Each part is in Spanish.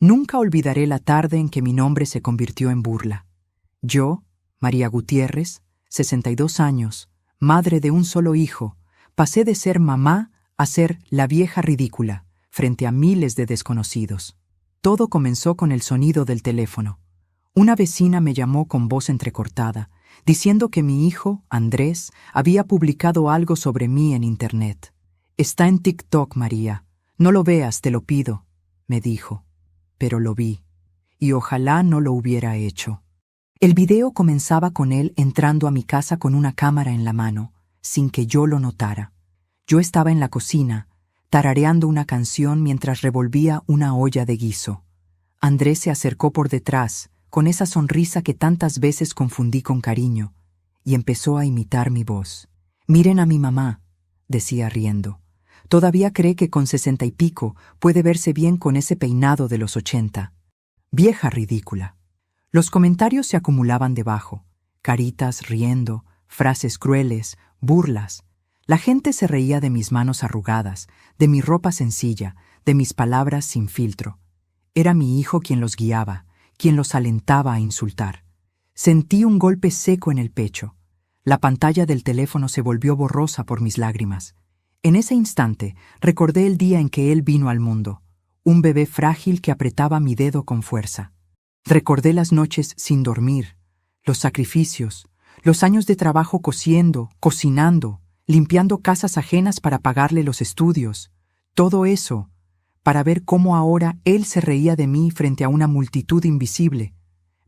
Nunca olvidaré la tarde en que mi nombre se convirtió en burla. Yo, María Gutiérrez, 62 años, madre de un solo hijo, pasé de ser mamá a ser la vieja ridícula, frente a miles de desconocidos. Todo comenzó con el sonido del teléfono. Una vecina me llamó con voz entrecortada, diciendo que mi hijo, Andrés, había publicado algo sobre mí en Internet. «Está en TikTok, María. No lo veas, te lo pido», me dijo. Pero lo vi, y ojalá no lo hubiera hecho. El video comenzaba con él entrando a mi casa con una cámara en la mano, sin que yo lo notara. Yo estaba en la cocina, tarareando una canción mientras revolvía una olla de guiso. Andrés se acercó por detrás, con esa sonrisa que tantas veces confundí con cariño, y empezó a imitar mi voz. «Miren a mi mamá», decía riendo. «Todavía cree que con 60 y pico puede verse bien con ese peinado de los 80. Vieja ridícula». Los comentarios se acumulaban debajo, caritas riendo, frases crueles, burlas. La gente se reía de mis manos arrugadas, de mi ropa sencilla, de mis palabras sin filtro. Era mi hijo quien los guiaba, quien los alentaba a insultar. Sentí un golpe seco en el pecho. La pantalla del teléfono se volvió borrosa por mis lágrimas. En ese instante recordé el día en que él vino al mundo, un bebé frágil que apretaba mi dedo con fuerza. Recordé las noches sin dormir, los sacrificios, los años de trabajo cosiendo, cocinando, limpiando casas ajenas para pagarle los estudios. Todo eso, para ver cómo ahora él se reía de mí frente a una multitud invisible.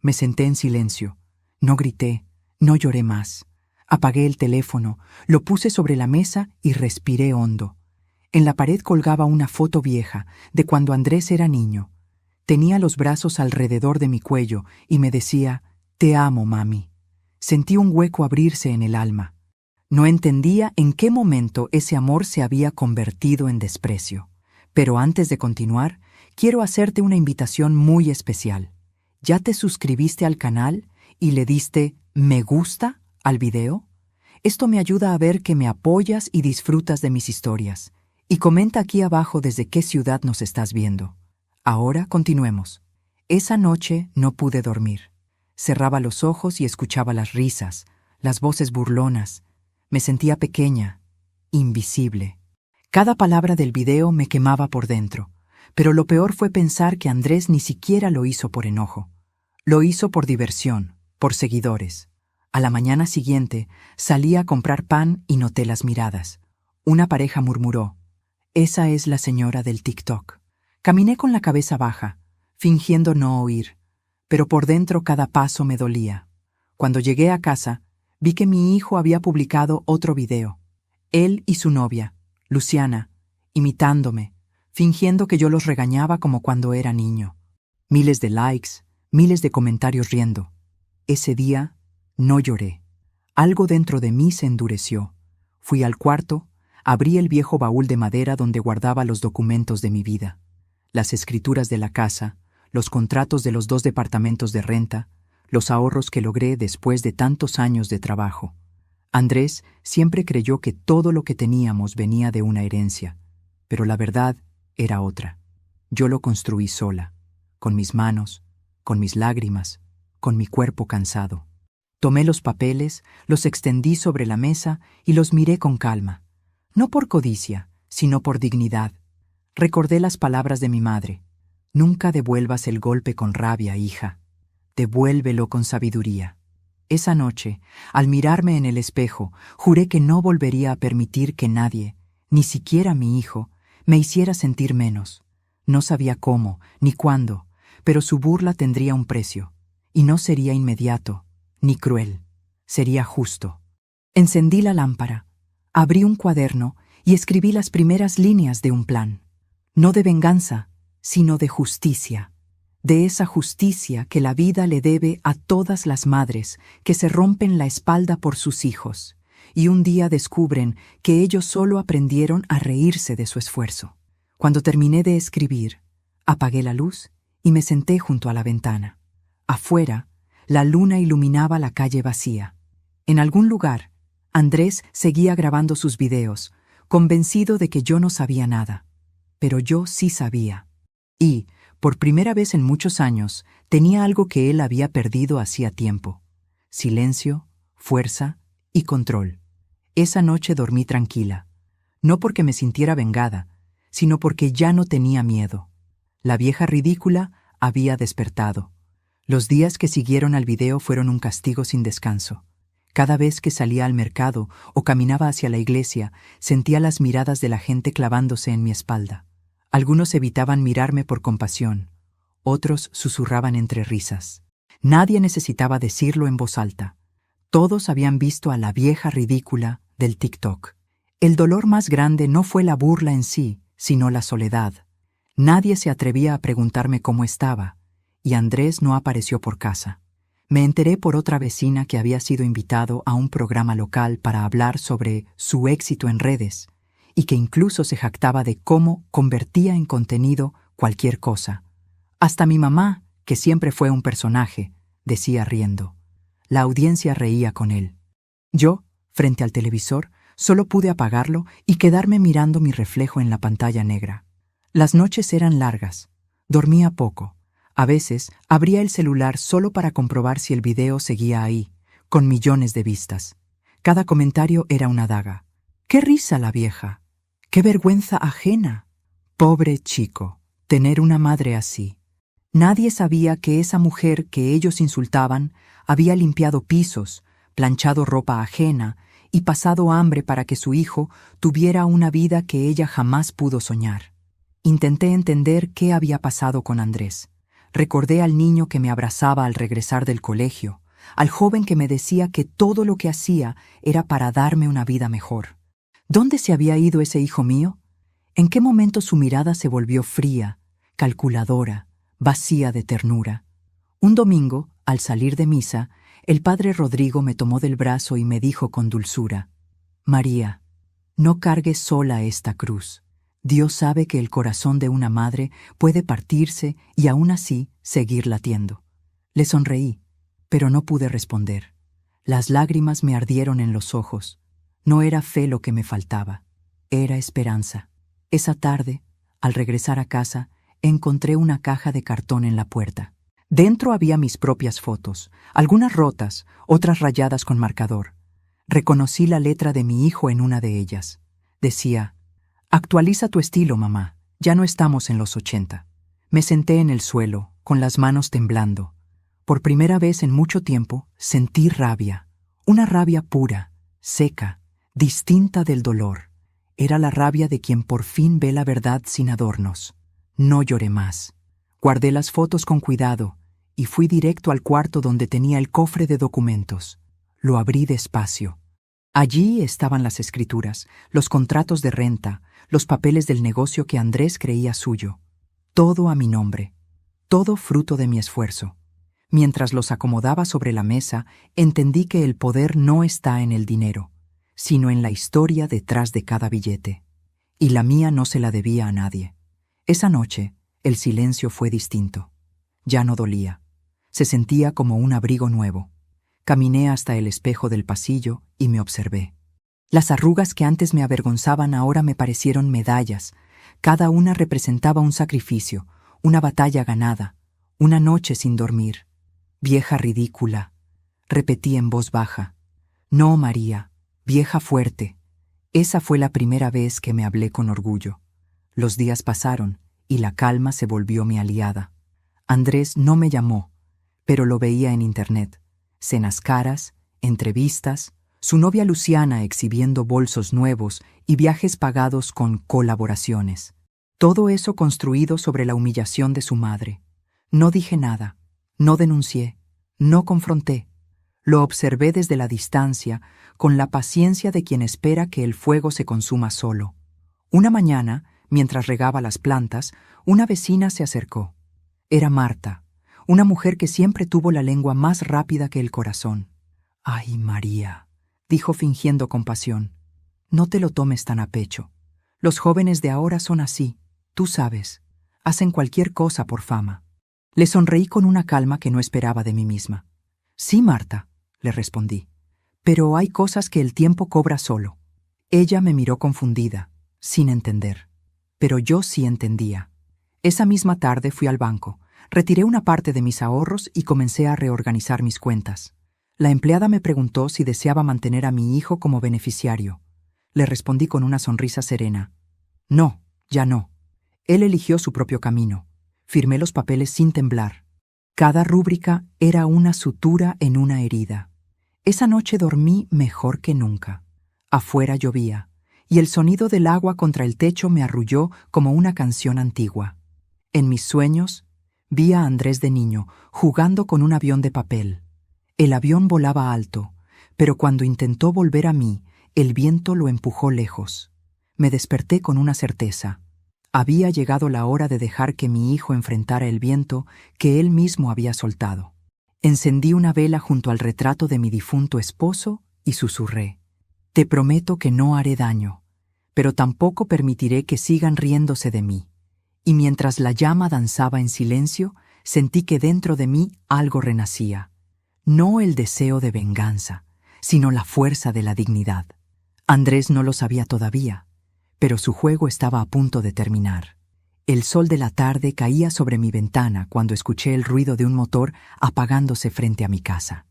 Me senté en silencio. No grité, no lloré más. Apagué el teléfono, lo puse sobre la mesa y respiré hondo. En la pared colgaba una foto vieja, de cuando Andrés era niño. Tenía los brazos alrededor de mi cuello y me decía, «Te amo, mami». Sentí un hueco abrirse en el alma. No entendía en qué momento ese amor se había convertido en desprecio. Pero antes de continuar, quiero hacerte una invitación muy especial. ¿Ya te suscribiste al canal y le diste «me gusta» al video? Esto me ayuda a ver que me apoyas y disfrutas de mis historias. Y comenta aquí abajo desde qué ciudad nos estás viendo. Ahora continuemos. Esa noche no pude dormir. Cerraba los ojos y escuchaba las risas, las voces burlonas. Me sentía pequeña, invisible. Cada palabra del video me quemaba por dentro, pero lo peor fue pensar que Andrés ni siquiera lo hizo por enojo. Lo hizo por diversión, por seguidores. A la mañana siguiente salí a comprar pan y noté las miradas. Una pareja murmuró, «Esa es la señora del TikTok». Caminé con la cabeza baja, fingiendo no oír, pero por dentro cada paso me dolía. Cuando llegué a casa, vi que mi hijo había publicado otro video. Él y su novia, Luciana, imitándome, fingiendo que yo los regañaba como cuando era niño. Miles de likes, miles de comentarios riendo. Ese día no lloré. Algo dentro de mí se endureció. Fui al cuarto, abrí el viejo baúl de madera donde guardaba los documentos de mi vida. Las escrituras de la casa, los contratos de los 2 departamentos de renta, los ahorros que logré después de tantos años de trabajo. Andrés siempre creyó que todo lo que teníamos venía de una herencia, pero la verdad era otra. Yo lo construí sola, con mis manos, con mis lágrimas, con mi cuerpo cansado. Tomé los papeles, los extendí sobre la mesa y los miré con calma, no por codicia, sino por dignidad. Recordé las palabras de mi madre. «Nunca devuelvas el golpe con rabia, hija. Devuélvelo con sabiduría». Esa noche, al mirarme en el espejo, juré que no volvería a permitir que nadie, ni siquiera mi hijo, me hiciera sentir menos. No sabía cómo, ni cuándo, pero su burla tendría un precio, y no sería inmediato, ni cruel. Sería justo. Encendí la lámpara, abrí un cuaderno y escribí las primeras líneas de un plan. No de venganza, sino de justicia. De esa justicia que la vida le debe a todas las madres que se rompen la espalda por sus hijos y un día descubren que ellos solo aprendieron a reírse de su esfuerzo. Cuando terminé de escribir, apagué la luz y me senté junto a la ventana. Afuera, la luna iluminaba la calle vacía. En algún lugar, Andrés seguía grabando sus videos, convencido de que yo no sabía nada. Pero yo sí sabía. Y, Por primera vez en muchos años, tenía algo que él había perdido hacía tiempo: silencio, fuerza y control. Esa noche dormí tranquila, no porque me sintiera vengada, sino porque ya no tenía miedo. La vieja ridícula había despertado. Los días que siguieron al video fueron un castigo sin descanso. Cada vez que salía al mercado o caminaba hacia la iglesia, sentía las miradas de la gente clavándose en mi espalda. Algunos evitaban mirarme por compasión, otros susurraban entre risas. Nadie necesitaba decirlo en voz alta. Todos habían visto a la vieja ridícula del TikTok. El dolor más grande no fue la burla en sí, sino la soledad. Nadie se atrevía a preguntarme cómo estaba, y Andrés no apareció por casa. Me enteré por otra vecina que había sido invitado a un programa local para hablar sobre su éxito en redes, y que incluso se jactaba de cómo convertía en contenido cualquier cosa. Hasta mi mamá, que siempre fue un personaje, decía riendo. La audiencia reía con él. Yo, frente al televisor, solo pude apagarlo y quedarme mirando mi reflejo en la pantalla negra. Las noches eran largas. Dormía poco. A veces abría el celular solo para comprobar si el video seguía ahí, con millones de vistas. Cada comentario era una daga. ¡Qué risa la vieja! ¡Qué vergüenza ajena! Pobre chico, tener una madre así. Nadie sabía que esa mujer que ellos insultaban había limpiado pisos, planchado ropa ajena y pasado hambre para que su hijo tuviera una vida que ella jamás pudo soñar. Intenté entender qué había pasado con Andrés. Recordé al niño que me abrazaba al regresar del colegio, al joven que me decía que todo lo que hacía era para darme una vida mejor. ¿Dónde se había ido ese hijo mío? ¿En qué momento su mirada se volvió fría, calculadora, vacía de ternura? Un domingo, al salir de misa, el padre Rodrigo me tomó del brazo y me dijo con dulzura: «María, no cargues sola esta cruz. Dios sabe que el corazón de una madre puede partirse y aún así seguir latiendo». Le sonreí, pero no pude responder. Las lágrimas me ardieron en los ojos. No era fe lo que me faltaba, era esperanza. Esa tarde, al regresar a casa, encontré una caja de cartón en la puerta. Dentro había mis propias fotos, algunas rotas, otras rayadas con marcador. Reconocí la letra de mi hijo en una de ellas. Decía: «Actualiza tu estilo, mamá, ya no estamos en los 80». Me senté en el suelo, con las manos temblando. Por primera vez en mucho tiempo sentí rabia, una rabia pura, seca, distinta del dolor. Era la rabia de quien por fin ve la verdad sin adornos. No lloré más. Guardé las fotos con cuidado y fui directo al cuarto donde tenía el cofre de documentos. Lo abrí despacio. Allí estaban las escrituras, los contratos de renta, los papeles del negocio que Andrés creía suyo. Todo a mi nombre, todo fruto de mi esfuerzo. Mientras los acomodaba sobre la mesa, entendí que el poder no está en el dinero, sino en la historia detrás de cada billete. Y la mía no se la debía a nadie. Esa noche, el silencio fue distinto. Ya no dolía. Se sentía como un abrigo nuevo. Caminé hasta el espejo del pasillo y me observé. Las arrugas que antes me avergonzaban ahora me parecieron medallas. Cada una representaba un sacrificio, una batalla ganada, una noche sin dormir. «Vieja ridícula», repetí en voz baja. «No, María, vieja fuerte». Esa fue la primera vez que me hablé con orgullo. Los días pasaron y la calma se volvió mi aliada. Andrés no me llamó, pero lo veía en internet. Cenas caras, entrevistas, su novia Luciana exhibiendo bolsos nuevos y viajes pagados con colaboraciones. Todo eso construido sobre la humillación de su madre. No dije nada, no denuncié, no confronté. Lo observé desde la distancia, con la paciencia de quien espera que el fuego se consuma solo. Una mañana, mientras regaba las plantas, una vecina se acercó. Era Marta, una mujer que siempre tuvo la lengua más rápida que el corazón. «Ay, María», dijo fingiendo compasión, «no te lo tomes tan a pecho. Los jóvenes de ahora son así, tú sabes, hacen cualquier cosa por fama». Le sonreí con una calma que no esperaba de mí misma. «Sí, Marta», le respondí, «pero hay cosas que el tiempo cobra solo». Ella me miró confundida, sin entender. Pero yo sí entendía. Esa misma tarde fui al banco, retiré una parte de mis ahorros y comencé a reorganizar mis cuentas. La empleada me preguntó si deseaba mantener a mi hijo como beneficiario. Le respondí con una sonrisa serena. No, ya no. Él eligió su propio camino. Firmé los papeles sin temblar. Cada rúbrica era una sutura en una herida. Esa noche dormí mejor que nunca. Afuera llovía, y el sonido del agua contra el techo me arrulló como una canción antigua. En mis sueños, vi a Andrés de niño jugando con un avión de papel. El avión volaba alto, pero cuando intentó volver a mí, el viento lo empujó lejos. Me desperté con una certeza. Había llegado la hora de dejar que mi hijo enfrentara el viento que él mismo había soltado. Encendí una vela junto al retrato de mi difunto esposo y susurré: «Te prometo que no haré daño, pero tampoco permitiré que sigan riéndose de mí». Y mientras la llama danzaba en silencio, sentí que dentro de mí algo renacía. No el deseo de venganza, sino la fuerza de la dignidad. Andrés no lo sabía todavía, pero su juego estaba a punto de terminar. El sol de la tarde caía sobre mi ventana cuando escuché el ruido de un motor apagándose frente a mi casa.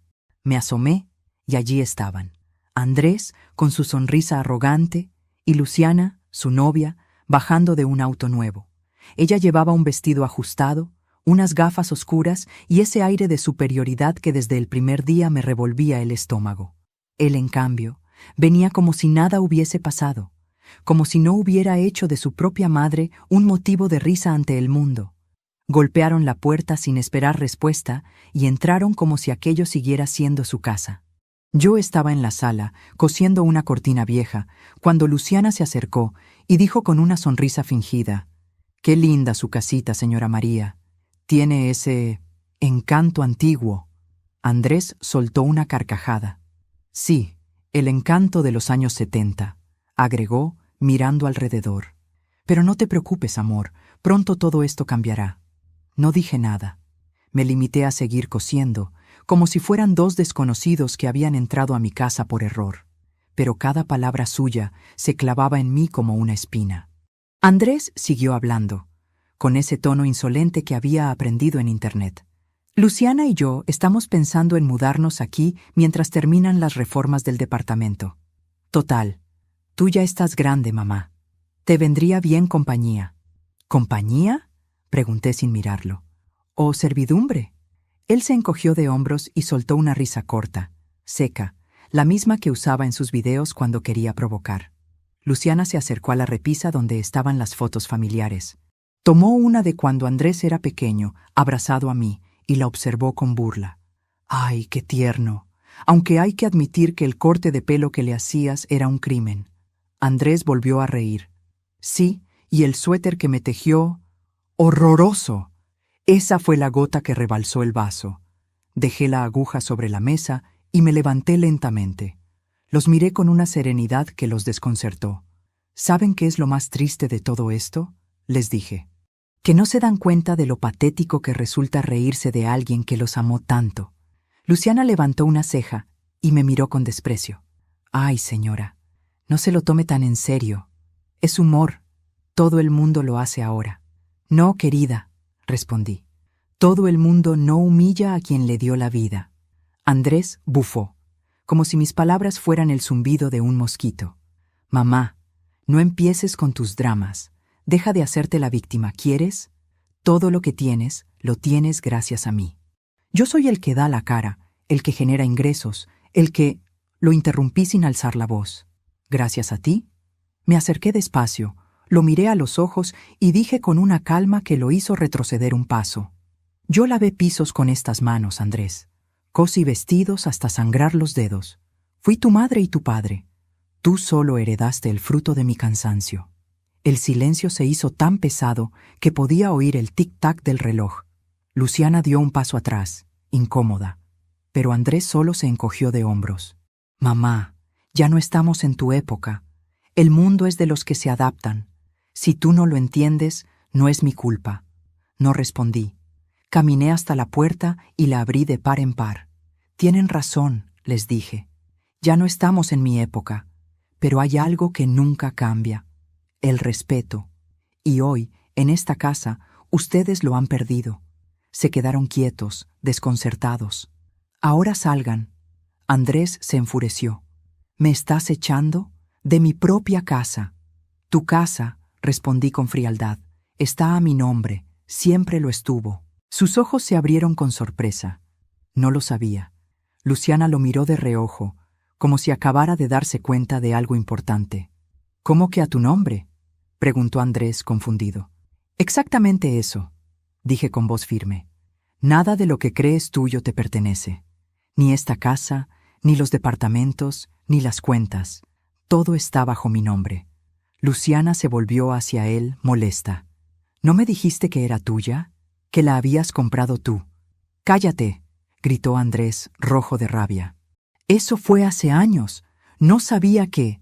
Me asomé y allí estaban, Andrés con su sonrisa arrogante y Luciana, su novia, bajando de un auto nuevo. Ella llevaba un vestido ajustado, unas gafas oscuras y ese aire de superioridad que desde el primer día me revolvía el estómago. Él, en cambio, venía como si nada hubiese pasado, como si no hubiera hecho de su propia madre un motivo de risa ante el mundo. Golpearon la puerta sin esperar respuesta y entraron como si aquello siguiera siendo su casa. Yo estaba en la sala, cosiendo una cortina vieja, cuando Luciana se acercó y dijo con una sonrisa fingida: «Qué linda su casita, señora María. Tiene ese encanto antiguo». Andrés soltó una carcajada. «Sí, el encanto de los años 70», agregó, mirando alrededor. «Pero no te preocupes, amor, pronto todo esto cambiará». No dije nada. Me limité a seguir cosiendo, como si fueran dos desconocidos que habían entrado a mi casa por error. Pero cada palabra suya se clavaba en mí como una espina. Andrés siguió hablando, con ese tono insolente que había aprendido en Internet. «Luciana y yo estamos pensando en mudarnos aquí mientras terminan las reformas del departamento. Total, tú ya estás grande, mamá. Te vendría bien compañía». «¿Compañía?», pregunté sin mirarlo. «¿O servidumbre?». Él se encogió de hombros y soltó una risa corta, seca, la misma que usaba en sus videos cuando quería provocar. Luciana se acercó a la repisa donde estaban las fotos familiares. Tomó una de cuando Andrés era pequeño, abrazado a mí, y la observó con burla. «¡Ay, qué tierno! Aunque hay que admitir que el corte de pelo que le hacías era un crimen». Andrés volvió a reír. «Sí, y el suéter que me tejió... ¡horroroso!». Esa fue la gota que rebalsó el vaso. Dejé la aguja sobre la mesa y me levanté lentamente. Los miré con una serenidad que los desconcertó. «¿Saben qué es lo más triste de todo esto?», les dije. «Que no se dan cuenta de lo patético que resulta reírse de alguien que los amó tanto». Luciana levantó una ceja y me miró con desprecio. «Ay, señora, no se lo tome tan en serio. Es humor. Todo el mundo lo hace ahora». «No, querida», respondí. «Todo el mundo no humilla a quien le dio la vida». Andrés bufó, como si mis palabras fueran el zumbido de un mosquito. «Mamá, no empieces con tus dramas. Deja de hacerte la víctima, ¿quieres? Todo lo que tienes, lo tienes gracias a mí. Yo soy el que da la cara, el que genera ingresos, el que...». Lo interrumpí sin alzar la voz. «¿Gracias a ti?». Me acerqué despacio, lo miré a los ojos y dije con una calma que lo hizo retroceder un paso: «Yo lavé pisos con estas manos, Andrés. Cosí vestidos hasta sangrar los dedos. Fui tu madre y tu padre. Tú solo heredaste el fruto de mi cansancio». El silencio se hizo tan pesado que podía oír el tic-tac del reloj. Luciana dio un paso atrás, incómoda, pero Andrés solo se encogió de hombros. «Mamá, ya no estamos en tu época. El mundo es de los que se adaptan. Si tú no lo entiendes, no es mi culpa». No respondí. Caminé hasta la puerta y la abrí de par en par. «Tienen razón», les dije. «Ya no estamos en mi época, pero hay algo que nunca cambia: el respeto. Y hoy, en esta casa, Ustedes lo han perdido. Se quedaron quietos, desconcertados. Ahora salgan. Andrés se enfureció. ¿Me estás echando? De mi propia casa. Tu casa, respondí con frialdad, está a mi nombre, siempre lo estuvo. Sus ojos se abrieron con sorpresa. No lo sabía. Luciana lo miró de reojo, como si acabara de darse cuenta de algo importante. ¿Cómo que a tu nombre?, preguntó Andrés, confundido. Exactamente eso, dije con voz firme. Nada de lo que crees tuyo te pertenece. Ni esta casa, ni los departamentos, ni las cuentas. Todo está bajo mi nombre. Luciana se volvió hacia él, molesta. ¿No me dijiste que era tuya? ¿Que la habías comprado tú? ¡Cállate!, gritó Andrés, rojo de rabia. Eso fue hace años. No sabía que...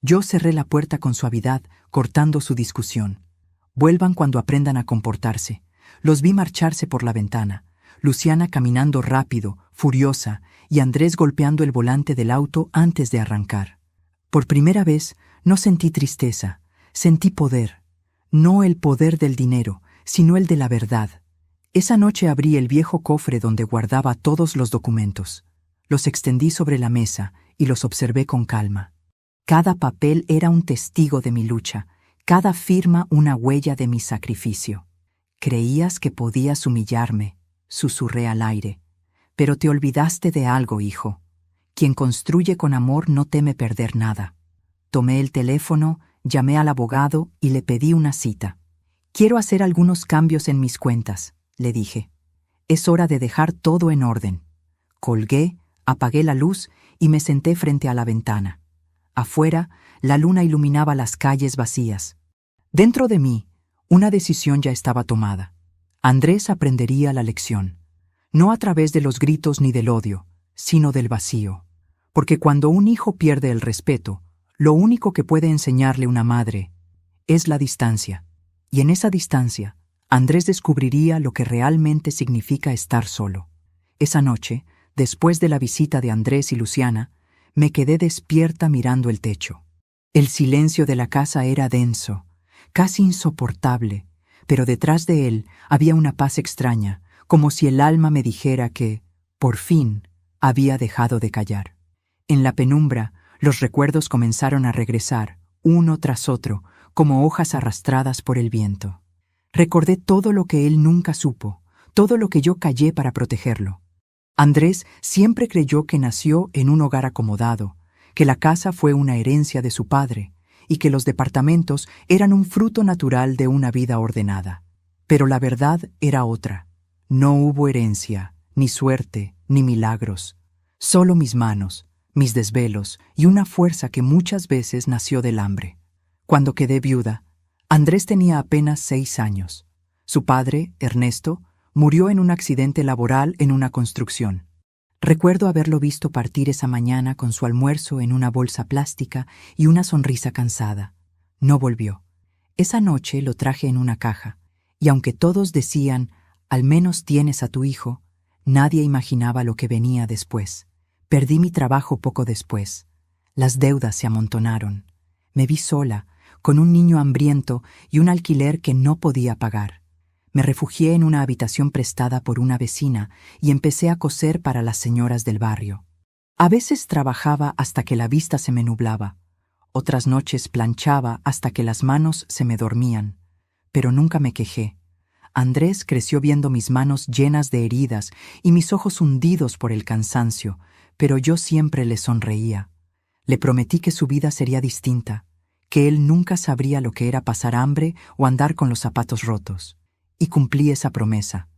Yo cerré la puerta con suavidad, cortando su discusión. Vuelvan cuando aprendan a comportarse. Los vi marcharse por la ventana, Luciana caminando rápido, furiosa, y Andrés golpeando el volante del auto antes de arrancar. Por primera vez no sentí tristeza, sentí poder. No el poder del dinero, sino el de la verdad. Esa noche abrí el viejo cofre donde guardaba todos los documentos. Los extendí sobre la mesa y los observé con calma. Cada papel era un testigo de mi lucha, cada firma una huella de mi sacrificio. Creías que podías humillarme, susurré al aire. Pero te olvidaste de algo, hijo. Quien construye con amor no teme perder nada. Tomé el teléfono, llamé al abogado y le pedí una cita. Quiero hacer algunos cambios en mis cuentas, le dije. Es hora de dejar todo en orden. Colgué, apagué la luz y me senté frente a la ventana. Afuera, la luna iluminaba las calles vacías. Dentro de mí, una decisión ya estaba tomada. Andrés aprendería la lección, no a través de los gritos ni del odio, sino del vacío. Porque cuando un hijo pierde el respeto, lo único que puede enseñarle una madre es la distancia. Y en esa distancia, Andrés descubriría lo que realmente significa estar solo. Esa noche, después de la visita de Andrés y Luciana, me quedé despierta mirando el techo. El silencio de la casa era denso, casi insoportable, pero detrás de él había una paz extraña, como si el alma me dijera que, por fin, había dejado de callar. En la penumbra, los recuerdos comenzaron a regresar, uno tras otro, como hojas arrastradas por el viento. Recordé todo lo que él nunca supo, todo lo que yo callé para protegerlo. Andrés siempre creyó que nació en un hogar acomodado, que la casa fue una herencia de su padre y que los departamentos eran un fruto natural de una vida ordenada. Pero la verdad era otra. No hubo herencia, ni suerte, ni milagros. Solo mis manos, mis desvelos y una fuerza que muchas veces nació del hambre. Cuando quedé viuda, Andrés tenía apenas 6 años. Su padre, Ernesto, murió en un accidente laboral en una construcción. Recuerdo haberlo visto partir esa mañana con su almuerzo en una bolsa plástica y una sonrisa cansada. No volvió. Esa noche lo traje en una caja, y aunque todos decían, al menos tienes a tu hijo, nadie imaginaba lo que venía después. Perdí mi trabajo poco después. Las deudas se amontonaron. Me vi sola, con un niño hambriento y un alquiler que no podía pagar. Me refugié en una habitación prestada por una vecina y empecé a coser para las señoras del barrio. A veces trabajaba hasta que la vista se me nublaba. Otras noches planchaba hasta que las manos se me dormían. Pero nunca me quejé. Andrés creció viendo mis manos llenas de heridas y mis ojos hundidos por el cansancio, pero yo siempre le sonreía. Le prometí que su vida sería distinta, que él nunca sabría lo que era pasar hambre o andar con los zapatos rotos. Y cumplí esa promesa,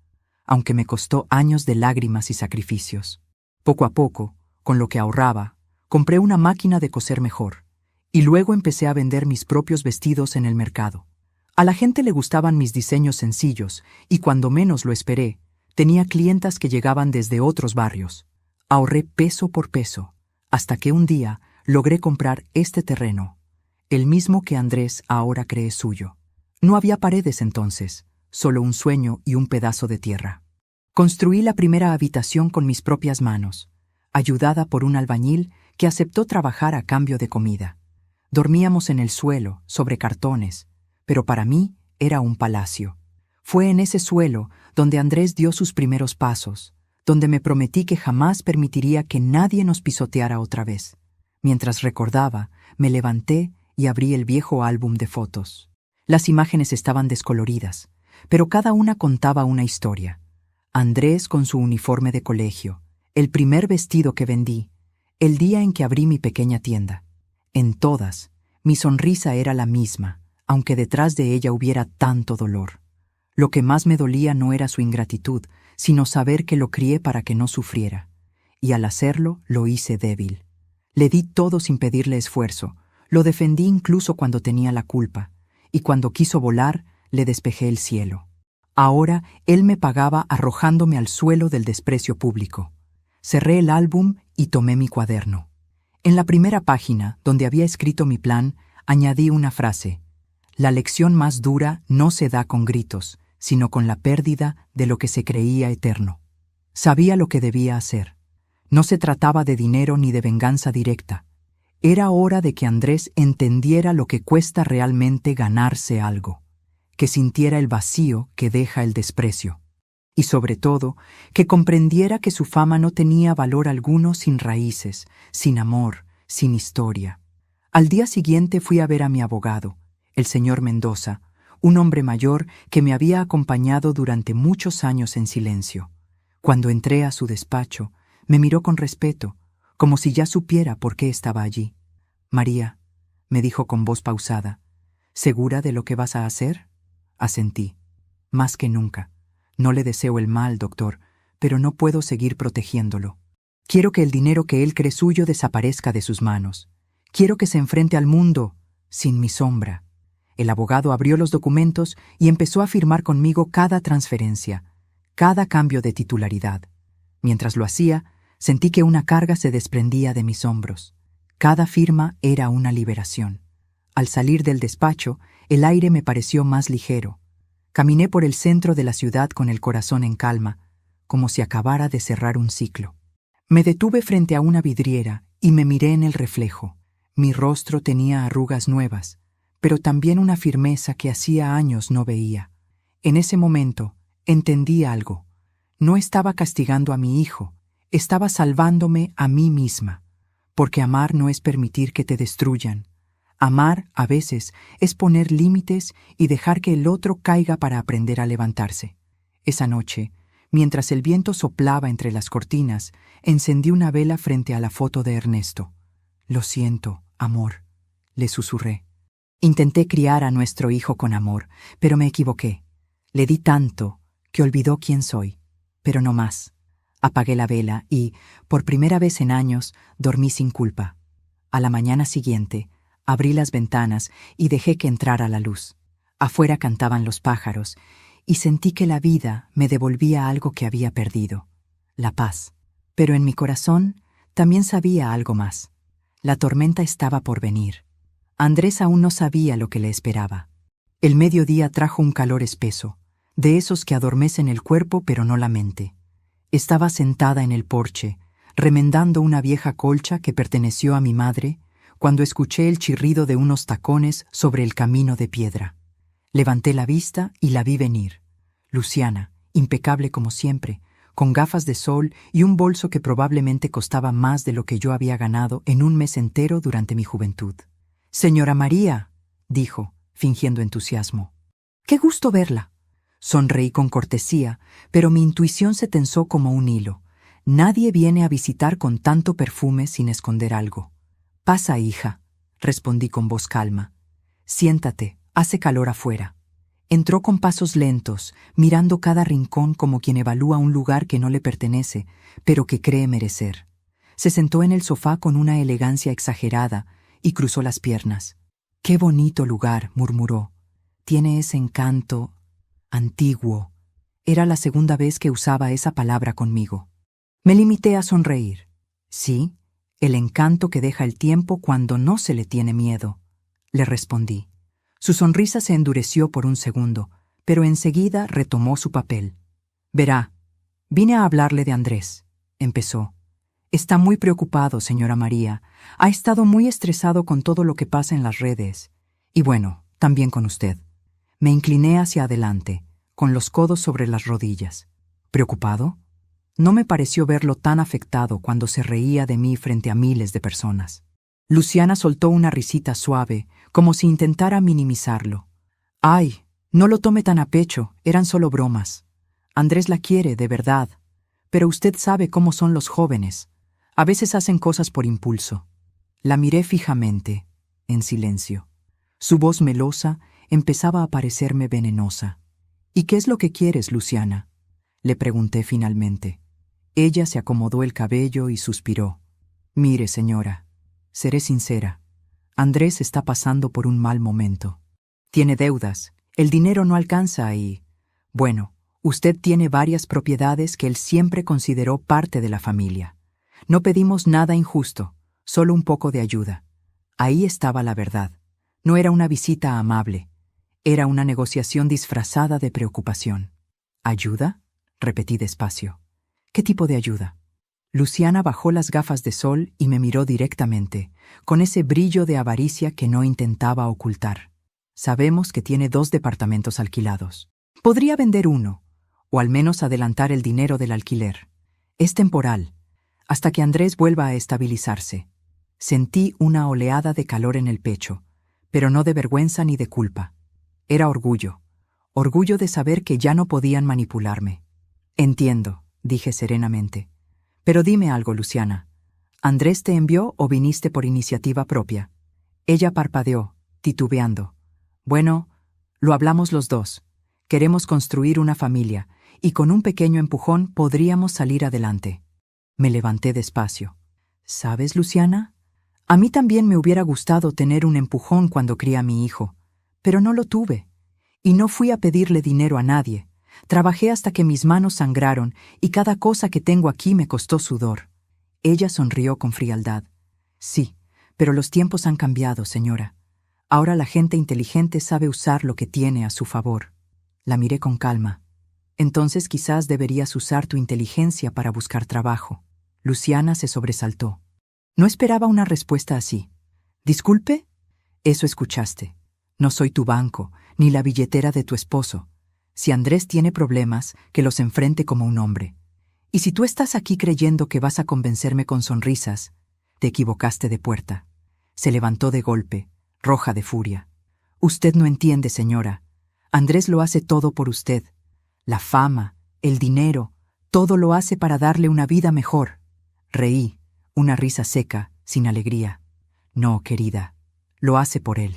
aunque me costó años de lágrimas y sacrificios. Poco a poco, con lo que ahorraba, compré una máquina de coser mejor, y luego empecé a vender mis propios vestidos en el mercado. A la gente le gustaban mis diseños sencillos, y cuando menos lo esperé, tenía clientas que llegaban desde otros barrios. Ahorré peso por peso, hasta que un día logré comprar este terreno, el mismo que Andrés ahora cree suyo. No había paredes entonces, solo un sueño y un pedazo de tierra. Construí la primera habitación con mis propias manos, ayudada por un albañil que aceptó trabajar a cambio de comida. Dormíamos en el suelo, sobre cartones, pero para mí era un palacio. Fue en ese suelo donde Andrés dio sus primeros pasos, donde me prometí que jamás permitiría que nadie nos pisoteara otra vez. Mientras recordaba, me levanté y abrí el viejo álbum de fotos. Las imágenes estaban descoloridas, pero cada una contaba una historia. Andrés con su uniforme de colegio, el primer vestido que vendí, el día en que abrí mi pequeña tienda. En todas, mi sonrisa era la misma, aunque detrás de ella hubiera tanto dolor. Lo que más me dolía no era su ingratitud, sino saber que lo crié para que no sufriera. Y al hacerlo, lo hice débil. Le di todo sin pedirle esfuerzo, lo defendí incluso cuando tenía la culpa, y cuando quiso volar, le despejé el cielo. Ahora, él me pagaba arrojándome al suelo del desprecio público. Cerré el álbum y tomé mi cuaderno. En la primera página, donde había escrito mi plan, añadí una frase: la lección más dura no se da con gritos, sino con la pérdida de lo que se creía eterno. Sabía lo que debía hacer. No se trataba de dinero ni de venganza directa. Era hora de que Andrés entendiera lo que cuesta realmente ganarse algo, que sintiera el vacío que deja el desprecio. Y sobre todo, que comprendiera que su fama no tenía valor alguno sin raíces, sin amor, sin historia. Al día siguiente fui a ver a mi abogado, el señor Mendoza, un hombre mayor que me había acompañado durante muchos años en silencio. Cuando entré a su despacho, me miró con respeto, como si ya supiera por qué estaba allí. «María», me dijo con voz pausada, «¿segura de lo que vas a hacer?» Asentí. «Más que nunca. No le deseo el mal, doctor, pero no puedo seguir protegiéndolo. Quiero que el dinero que él cree suyo desaparezca de sus manos. Quiero que se enfrente al mundo sin mi sombra». El abogado abrió los documentos y empezó a firmar conmigo cada transferencia, cada cambio de titularidad. Mientras lo hacía, sentí que una carga se desprendía de mis hombros. Cada firma era una liberación. Al salir del despacho, el aire me pareció más ligero. Caminé por el centro de la ciudad con el corazón en calma, como si acabara de cerrar un ciclo. Me detuve frente a una vidriera y me miré en el reflejo. Mi rostro tenía arrugas nuevas, pero también una firmeza que hacía años no veía. En ese momento, entendí algo. No estaba castigando a mi hijo, estaba salvándome a mí misma. Porque amar no es permitir que te destruyan. Amar, a veces, es poner límites y dejar que el otro caiga para aprender a levantarse. Esa noche, mientras el viento soplaba entre las cortinas, encendí una vela frente a la foto de Ernesto. «Lo siento, amor», le susurré. Intenté criar a nuestro hijo con amor, pero me equivoqué. Le di tanto que olvidó quién soy, pero no más. Apagué la vela y, por primera vez en años, dormí sin culpa. A la mañana siguiente, abrí las ventanas y dejé que entrara la luz. Afuera cantaban los pájaros y sentí que la vida me devolvía algo que había perdido, la paz. Pero en mi corazón también sabía algo más. La tormenta estaba por venir. Andrés aún no sabía lo que le esperaba. El mediodía trajo un calor espeso, de esos que adormecen el cuerpo pero no la mente. Estaba sentada en el porche, remendando una vieja colcha que perteneció a mi madre, cuando escuché el chirrido de unos tacones sobre el camino de piedra. Levanté la vista y la vi venir. Luciana, impecable como siempre, con gafas de sol y un bolso que probablemente costaba más de lo que yo había ganado en un mes entero durante mi juventud. «Señora María», dijo, fingiendo entusiasmo. «Qué gusto verla». Sonreí con cortesía, pero mi intuición se tensó como un hilo. Nadie viene a visitar con tanto perfume sin esconder algo. «Pasa, hija», respondí con voz calma. «Siéntate, hace calor afuera». Entró con pasos lentos, mirando cada rincón como quien evalúa un lugar que no le pertenece, pero que cree merecer. Se sentó en el sofá con una elegancia exagerada y cruzó las piernas. «Qué bonito lugar», murmuró. «Tiene ese encanto antiguo». Era la segunda vez que usaba esa palabra conmigo. Me limité a sonreír. «Sí, el encanto que deja el tiempo cuando no se le tiene miedo», le respondí. Su sonrisa se endureció por un segundo, pero enseguida retomó su papel. «Verá, vine a hablarle de Andrés», empezó. «Está muy preocupado, señora María. Ha estado muy estresado con todo lo que pasa en las redes. Y bueno, también con usted». Me incliné hacia adelante, con los codos sobre las rodillas. ¿Preocupado? No me pareció verlo tan afectado cuando se reía de mí frente a miles de personas. Luciana soltó una risita suave, como si intentara minimizarlo. «Ay, no lo tome tan a pecho, eran solo bromas. Andrés la quiere, de verdad. Pero usted sabe cómo son los jóvenes. A veces hacen cosas por impulso». La miré fijamente, en silencio. Su voz melosa empezaba a parecerme venenosa. «¿Y qué es lo que quieres, Luciana?», le pregunté finalmente. Ella se acomodó el cabello y suspiró. «Mire, señora, seré sincera. Andrés está pasando por un mal momento. Tiene deudas, el dinero no alcanza y... Bueno, usted tiene varias propiedades que él siempre consideró parte de la familia. No pedimos nada injusto, solo un poco de ayuda». Ahí estaba la verdad. No era una visita amable. Era una negociación disfrazada de preocupación. «¿Ayuda?», repetí despacio. «¿Qué tipo de ayuda?». Luciana bajó las gafas de sol y me miró directamente, con ese brillo de avaricia que no intentaba ocultar. «Sabemos que tiene 2 departamentos alquilados. Podría vender uno, o al menos adelantar el dinero del alquiler. Es temporal, hasta que Andrés vuelva a estabilizarse». Sentí una oleada de calor en el pecho, pero no de vergüenza ni de culpa. Era orgullo. Orgullo de saber que ya no podían manipularme. «Entiendo», dije serenamente. «Pero dime algo, Luciana. ¿Andrés te envió o viniste por iniciativa propia?». Ella parpadeó, titubeando. «Bueno, lo hablamos los dos. Queremos construir una familia, y con un pequeño empujón podríamos salir adelante». Me levanté despacio. «¿Sabes, Luciana? A mí también me hubiera gustado tener un empujón cuando crié a mi hijo, pero no lo tuve. Y no fui a pedirle dinero a nadie. Trabajé hasta que mis manos sangraron y cada cosa que tengo aquí me costó sudor». Ella sonrió con frialdad. «Sí, pero los tiempos han cambiado, señora. Ahora la gente inteligente sabe usar lo que tiene a su favor». La miré con calma. «Entonces quizás deberías usar tu inteligencia para buscar trabajo». Luciana se sobresaltó. No esperaba una respuesta así. «¿Disculpe?». «Eso escuchaste. No soy tu banco, ni la billetera de tu esposo. Si Andrés tiene problemas, que los enfrente como un hombre. Y si tú estás aquí creyendo que vas a convencerme con sonrisas, te equivocaste de puerta». Se levantó de golpe, roja de furia. «Usted no entiende, señora. Andrés lo hace todo por usted. La fama, el dinero, todo lo hace para darle una vida mejor». Reí, una risa seca, sin alegría. «No, querida, lo hace por él.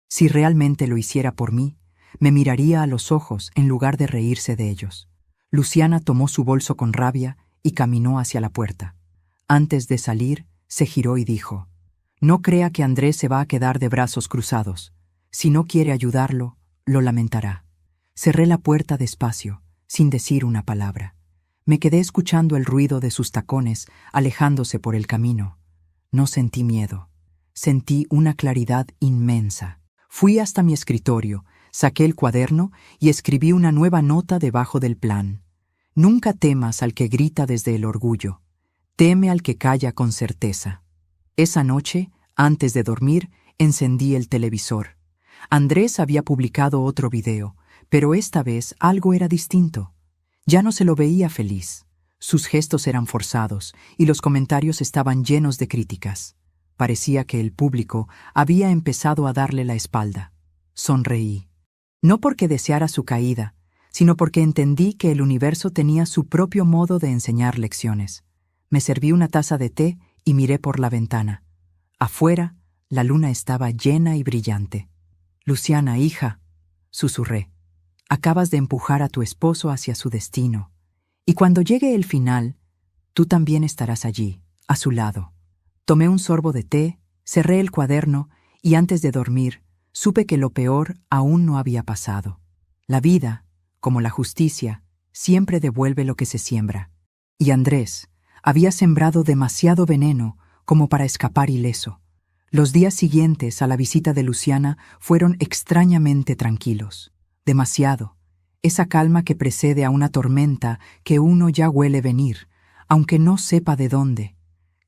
Si realmente lo hiciera por mí, me miraría a los ojos en lugar de reírse de ellos». Luciana tomó su bolso con rabia y caminó hacia la puerta. Antes de salir, se giró y dijo: «No crea que Andrés se va a quedar de brazos cruzados. Si no quiere ayudarlo, lo lamentará». Cerré la puerta despacio, sin decir una palabra. Me quedé escuchando el ruido de sus tacones alejándose por el camino. No sentí miedo. Sentí una claridad inmensa. Fui hasta mi escritorio, saqué el cuaderno y escribí una nueva nota debajo del plan. «Nunca temas al que grita desde el orgullo. Teme al que calla con certeza». Esa noche, antes de dormir, encendí el televisor. Andrés había publicado otro video, pero esta vez algo era distinto. Ya no se lo veía feliz. Sus gestos eran forzados y los comentarios estaban llenos de críticas. Parecía que el público había empezado a darle la espalda. Sonreí. No porque deseara su caída, sino porque entendí que el universo tenía su propio modo de enseñar lecciones. Me serví una taza de té y miré por la ventana. Afuera, la luna estaba llena y brillante. «Luciana, hija», susurré, «acabas de empujar a tu esposo hacia su destino. Y cuando llegue el final, tú también estarás allí, a su lado». Tomé un sorbo de té, cerré el cuaderno y antes de dormir, supe que lo peor aún no había pasado. La vida, como la justicia, siempre devuelve lo que se siembra. Y Andrés había sembrado demasiado veneno como para escapar ileso. Los días siguientes a la visita de Luciana fueron extrañamente tranquilos. Demasiado. Esa calma que precede a una tormenta que uno ya huele venir, aunque no sepa de dónde.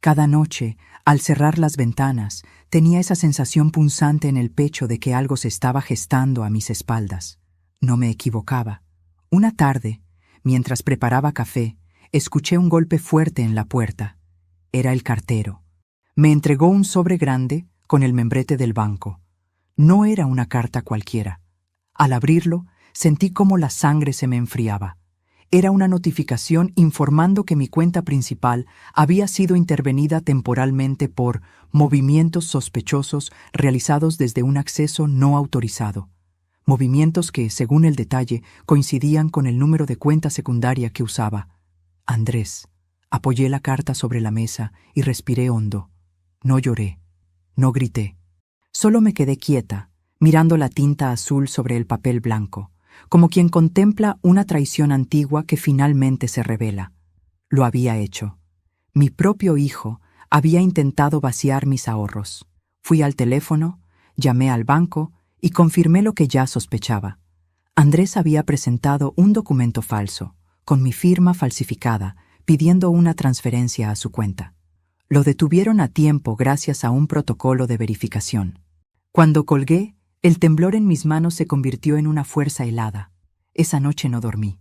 Cada noche, al cerrar las ventanas, tenía esa sensación punzante en el pecho de que algo se estaba gestando a mis espaldas. No me equivocaba. Una tarde, mientras preparaba café, escuché un golpe fuerte en la puerta. Era el cartero. Me entregó un sobre grande con el membrete del banco. No era una carta cualquiera. Al abrirlo, sentí cómo la sangre se me enfriaba. Era una notificación informando que mi cuenta principal había sido intervenida temporalmente por movimientos sospechosos realizados desde un acceso no autorizado. Movimientos que, según el detalle, coincidían con el número de cuenta secundaria que usaba. Andrés. Apoyé la carta sobre la mesa y respiré hondo. No lloré. No grité. Solo me quedé quieta, mirando la tinta azul sobre el papel blanco, como quien contempla una traición antigua que finalmente se revela. Lo había hecho. Mi propio hijo había intentado vaciar mis ahorros. Fui al teléfono, llamé al banco y confirmé lo que ya sospechaba. Andrés había presentado un documento falso, con mi firma falsificada, pidiendo una transferencia a su cuenta. Lo detuvieron a tiempo gracias a un protocolo de verificación. Cuando colgué, el temblor en mis manos se convirtió en una fuerza helada. Esa noche no dormí.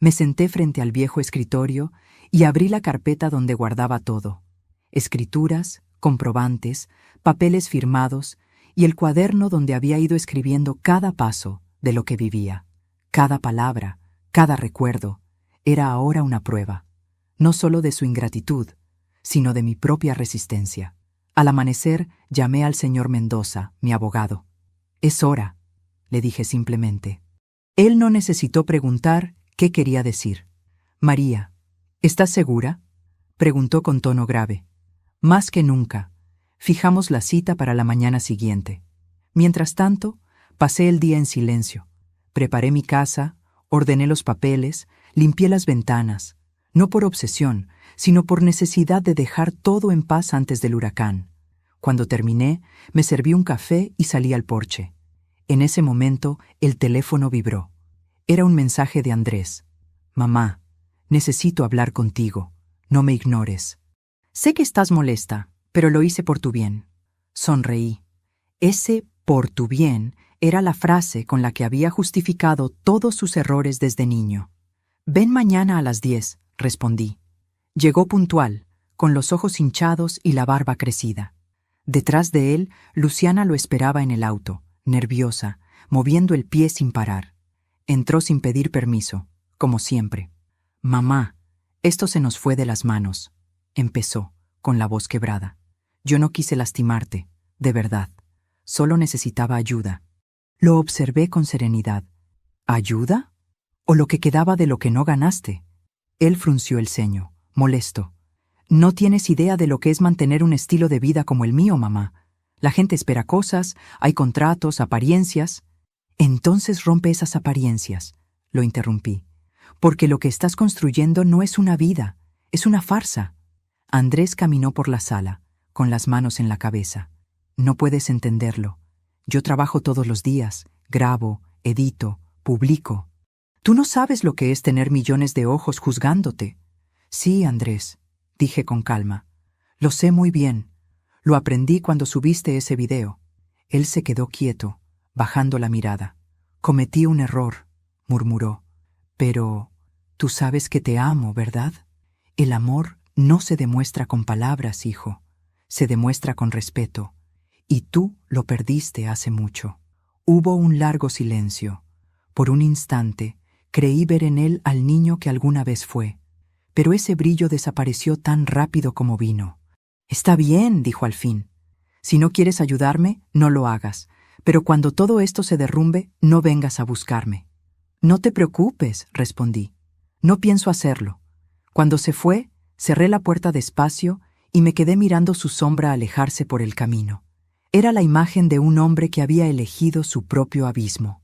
Me senté frente al viejo escritorio y abrí la carpeta donde guardaba todo. Escrituras, comprobantes, papeles firmados y el cuaderno donde había ido escribiendo cada paso de lo que vivía. Cada palabra, cada recuerdo, era ahora una prueba, no solo de su ingratitud, sino de mi propia resistencia. Al amanecer, llamé al señor Mendoza, mi abogado. «Es hora», le dije simplemente. Él no necesitó preguntar qué quería decir. «María, ¿estás segura?», preguntó con tono grave. «Más que nunca. Fijamos la cita para la mañana siguiente». Mientras tanto, pasé el día en silencio. Preparé mi casa, ordené los papeles, limpié las ventanas, no por obsesión, sino por necesidad de dejar todo en paz antes del huracán. Cuando terminé, me serví un café y salí al porche. En ese momento, el teléfono vibró. Era un mensaje de Andrés. «Mamá, necesito hablar contigo. No me ignores. Sé que estás molesta, pero lo hice por tu bien». Sonreí. Ese «por tu bien» era la frase con la que había justificado todos sus errores desde niño. «Ven mañana a las 10», respondí. Llegó puntual, con los ojos hinchados y la barba crecida. Detrás de él, Luciana lo esperaba en el auto, nerviosa, moviendo el pie sin parar. Entró sin pedir permiso, como siempre. «Mamá, esto se nos fue de las manos», empezó, con la voz quebrada. «Yo no quise lastimarte, de verdad. Solo necesitaba ayuda». Lo observé con serenidad. «¿Ayuda? ¿O lo que quedaba de lo que no ganaste?». Él frunció el ceño, molesto. «No tienes idea de lo que es mantener un estilo de vida como el mío, mamá. La gente espera cosas, hay contratos, apariencias». «Entonces rompe esas apariencias», lo interrumpí. «Porque lo que estás construyendo no es una vida, es una farsa». Andrés caminó por la sala, con las manos en la cabeza. «No puedes entenderlo. Yo trabajo todos los días, grabo, edito, publico. Tú no sabes lo que es tener millones de ojos juzgándote». «Sí, Andrés», dije con calma. «Lo sé muy bien. Lo aprendí cuando subiste ese video». Él se quedó quieto, bajando la mirada. «Cometí un error», murmuró. «Pero tú sabes que te amo, ¿verdad? El amor no se demuestra con palabras, hijo. Se demuestra con respeto. Y tú lo perdiste hace mucho». Hubo un largo silencio. Por un instante, creí ver en él al niño que alguna vez fue. Pero ese brillo desapareció tan rápido como vino. «Está bien», dijo al fin. «Si no quieres ayudarme, no lo hagas. Pero cuando todo esto se derrumbe, no vengas a buscarme». «No te preocupes», respondí. «No pienso hacerlo». Cuando se fue, cerré la puerta despacio y me quedé mirando su sombra alejarse por el camino. Era la imagen de un hombre que había elegido su propio abismo.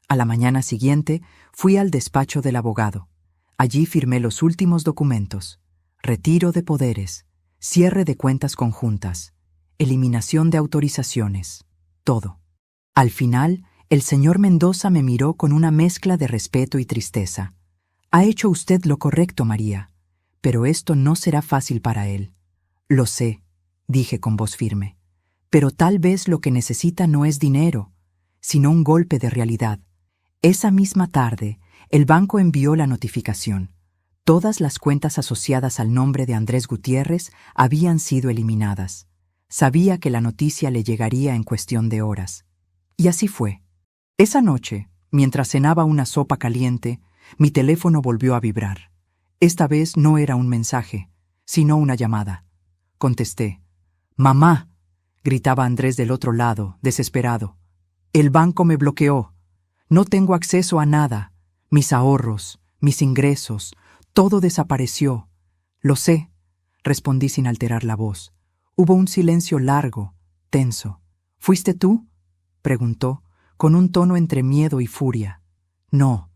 A la mañana siguiente, fui al despacho del abogado. Allí firmé los últimos documentos: retiro de poderes, cierre de cuentas conjuntas, eliminación de autorizaciones, todo. Al final, el señor Mendoza me miró con una mezcla de respeto y tristeza. «Ha hecho usted lo correcto, María, pero esto no será fácil para él». «Lo sé», dije con voz firme, «pero tal vez lo que necesita no es dinero, sino un golpe de realidad». Esa misma tarde, El banco envió la notificación. Todas las cuentas asociadas al nombre de Andrés Gutiérrez habían sido eliminadas. Sabía que la noticia le llegaría en cuestión de horas. Y así fue. Esa noche, mientras cenaba una sopa caliente, mi teléfono volvió a vibrar. Esta vez no era un mensaje, sino una llamada. Contesté. «¡Mamá!», gritaba Andrés del otro lado, desesperado. «El banco me bloqueó. No tengo acceso a nada. Mis ahorros, mis ingresos, todo desapareció». «Lo sé», respondí sin alterar la voz. Hubo un silencio largo, tenso. «¿Fuiste tú?», preguntó, con un tono entre miedo y furia. «No»,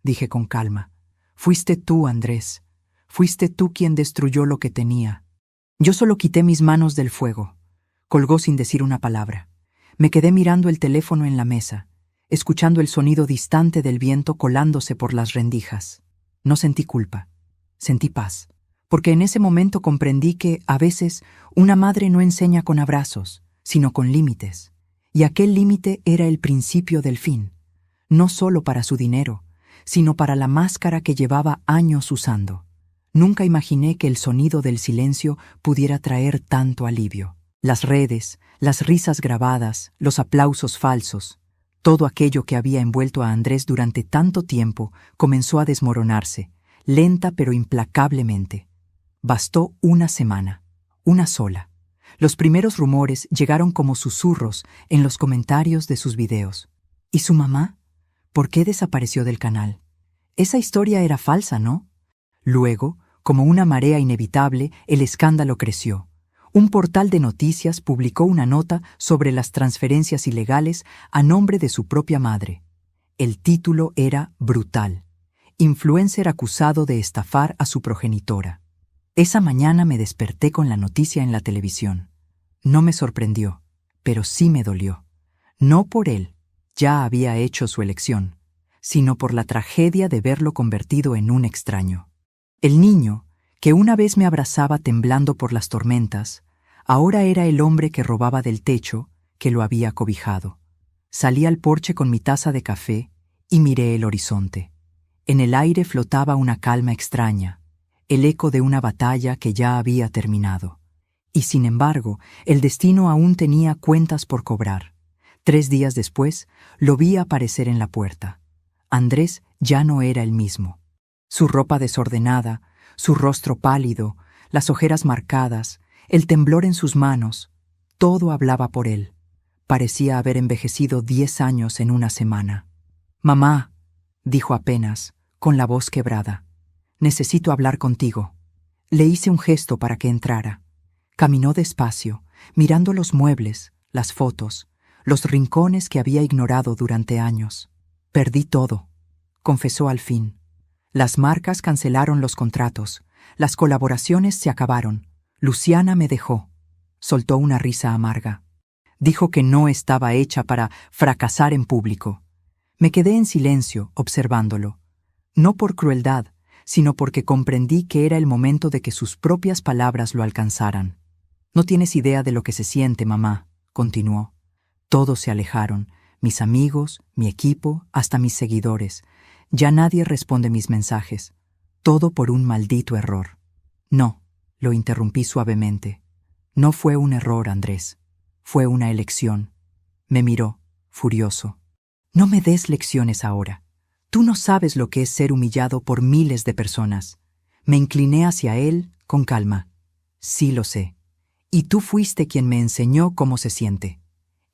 dije con calma. «Fuiste tú, Andrés. Fuiste tú quien destruyó lo que tenía». Yo solo quité mis manos del fuego. Colgó sin decir una palabra. Me quedé mirando el teléfono en la mesa, escuchando el sonido distante del viento colándose por las rendijas. No sentí culpa. Sentí paz. Porque en ese momento comprendí que, a veces, una madre no enseña con abrazos, sino con límites. Y aquel límite era el principio del fin. No solo para su dinero, sino para la máscara que llevaba años usando. Nunca imaginé que el sonido del silencio pudiera traer tanto alivio. Las redes, las risas grabadas, los aplausos falsos, todo aquello que había envuelto a Andrés durante tanto tiempo comenzó a desmoronarse, lenta pero implacablemente. Bastó una semana, una sola. Los primeros rumores llegaron como susurros en los comentarios de sus videos. ¿Y su mamá? ¿Por qué desapareció del canal? Esa historia era falsa, ¿no? Luego, como una marea inevitable, el escándalo creció. Un portal de noticias publicó una nota sobre las transferencias ilegales a nombre de su propia madre. El título era brutal. Influencer acusado de estafar a su progenitora. Esa mañana me desperté con la noticia en la televisión. No me sorprendió, pero sí me dolió. No por él, ya había hecho su elección, sino por la tragedia de verlo convertido en un extraño. El niño, que una vez me abrazaba temblando por las tormentas, ahora era el hombre que robaba del techo que lo había cobijado. Salí al porche con mi taza de café y miré el horizonte. En el aire flotaba una calma extraña, el eco de una batalla que ya había terminado. Y sin embargo, el destino aún tenía cuentas por cobrar. 3 días después, lo vi aparecer en la puerta. Andrés ya no era el mismo. Su ropa desordenada, su rostro pálido, las ojeras marcadas, el temblor en sus manos, todo hablaba por él. Parecía haber envejecido 10 años en una semana. «Mamá», dijo apenas, con la voz quebrada, «necesito hablar contigo». Le hice un gesto para que entrara. Caminó despacio, mirando los muebles, las fotos, los rincones que había ignorado durante años. «Perdí todo», confesó al fin. Las marcas cancelaron los contratos, las colaboraciones se acabaron. Luciana me dejó. Soltó una risa amarga. Dijo que no estaba hecha para fracasar en público. Me quedé en silencio, observándolo. No por crueldad, sino porque comprendí que era el momento de que sus propias palabras lo alcanzaran. «No tienes idea de lo que se siente, mamá», continuó. «Todos se alejaron, mis amigos, mi equipo, hasta mis seguidores. Ya nadie responde mis mensajes. Todo por un maldito error». «No», lo interrumpí suavemente. «No fue un error, Andrés. Fue una elección». Me miró, furioso. «No me des lecciones ahora. Tú no sabes lo que es ser humillado por miles de personas». Me incliné hacia él, con calma. «Sí lo sé. Y tú fuiste quien me enseñó cómo se siente».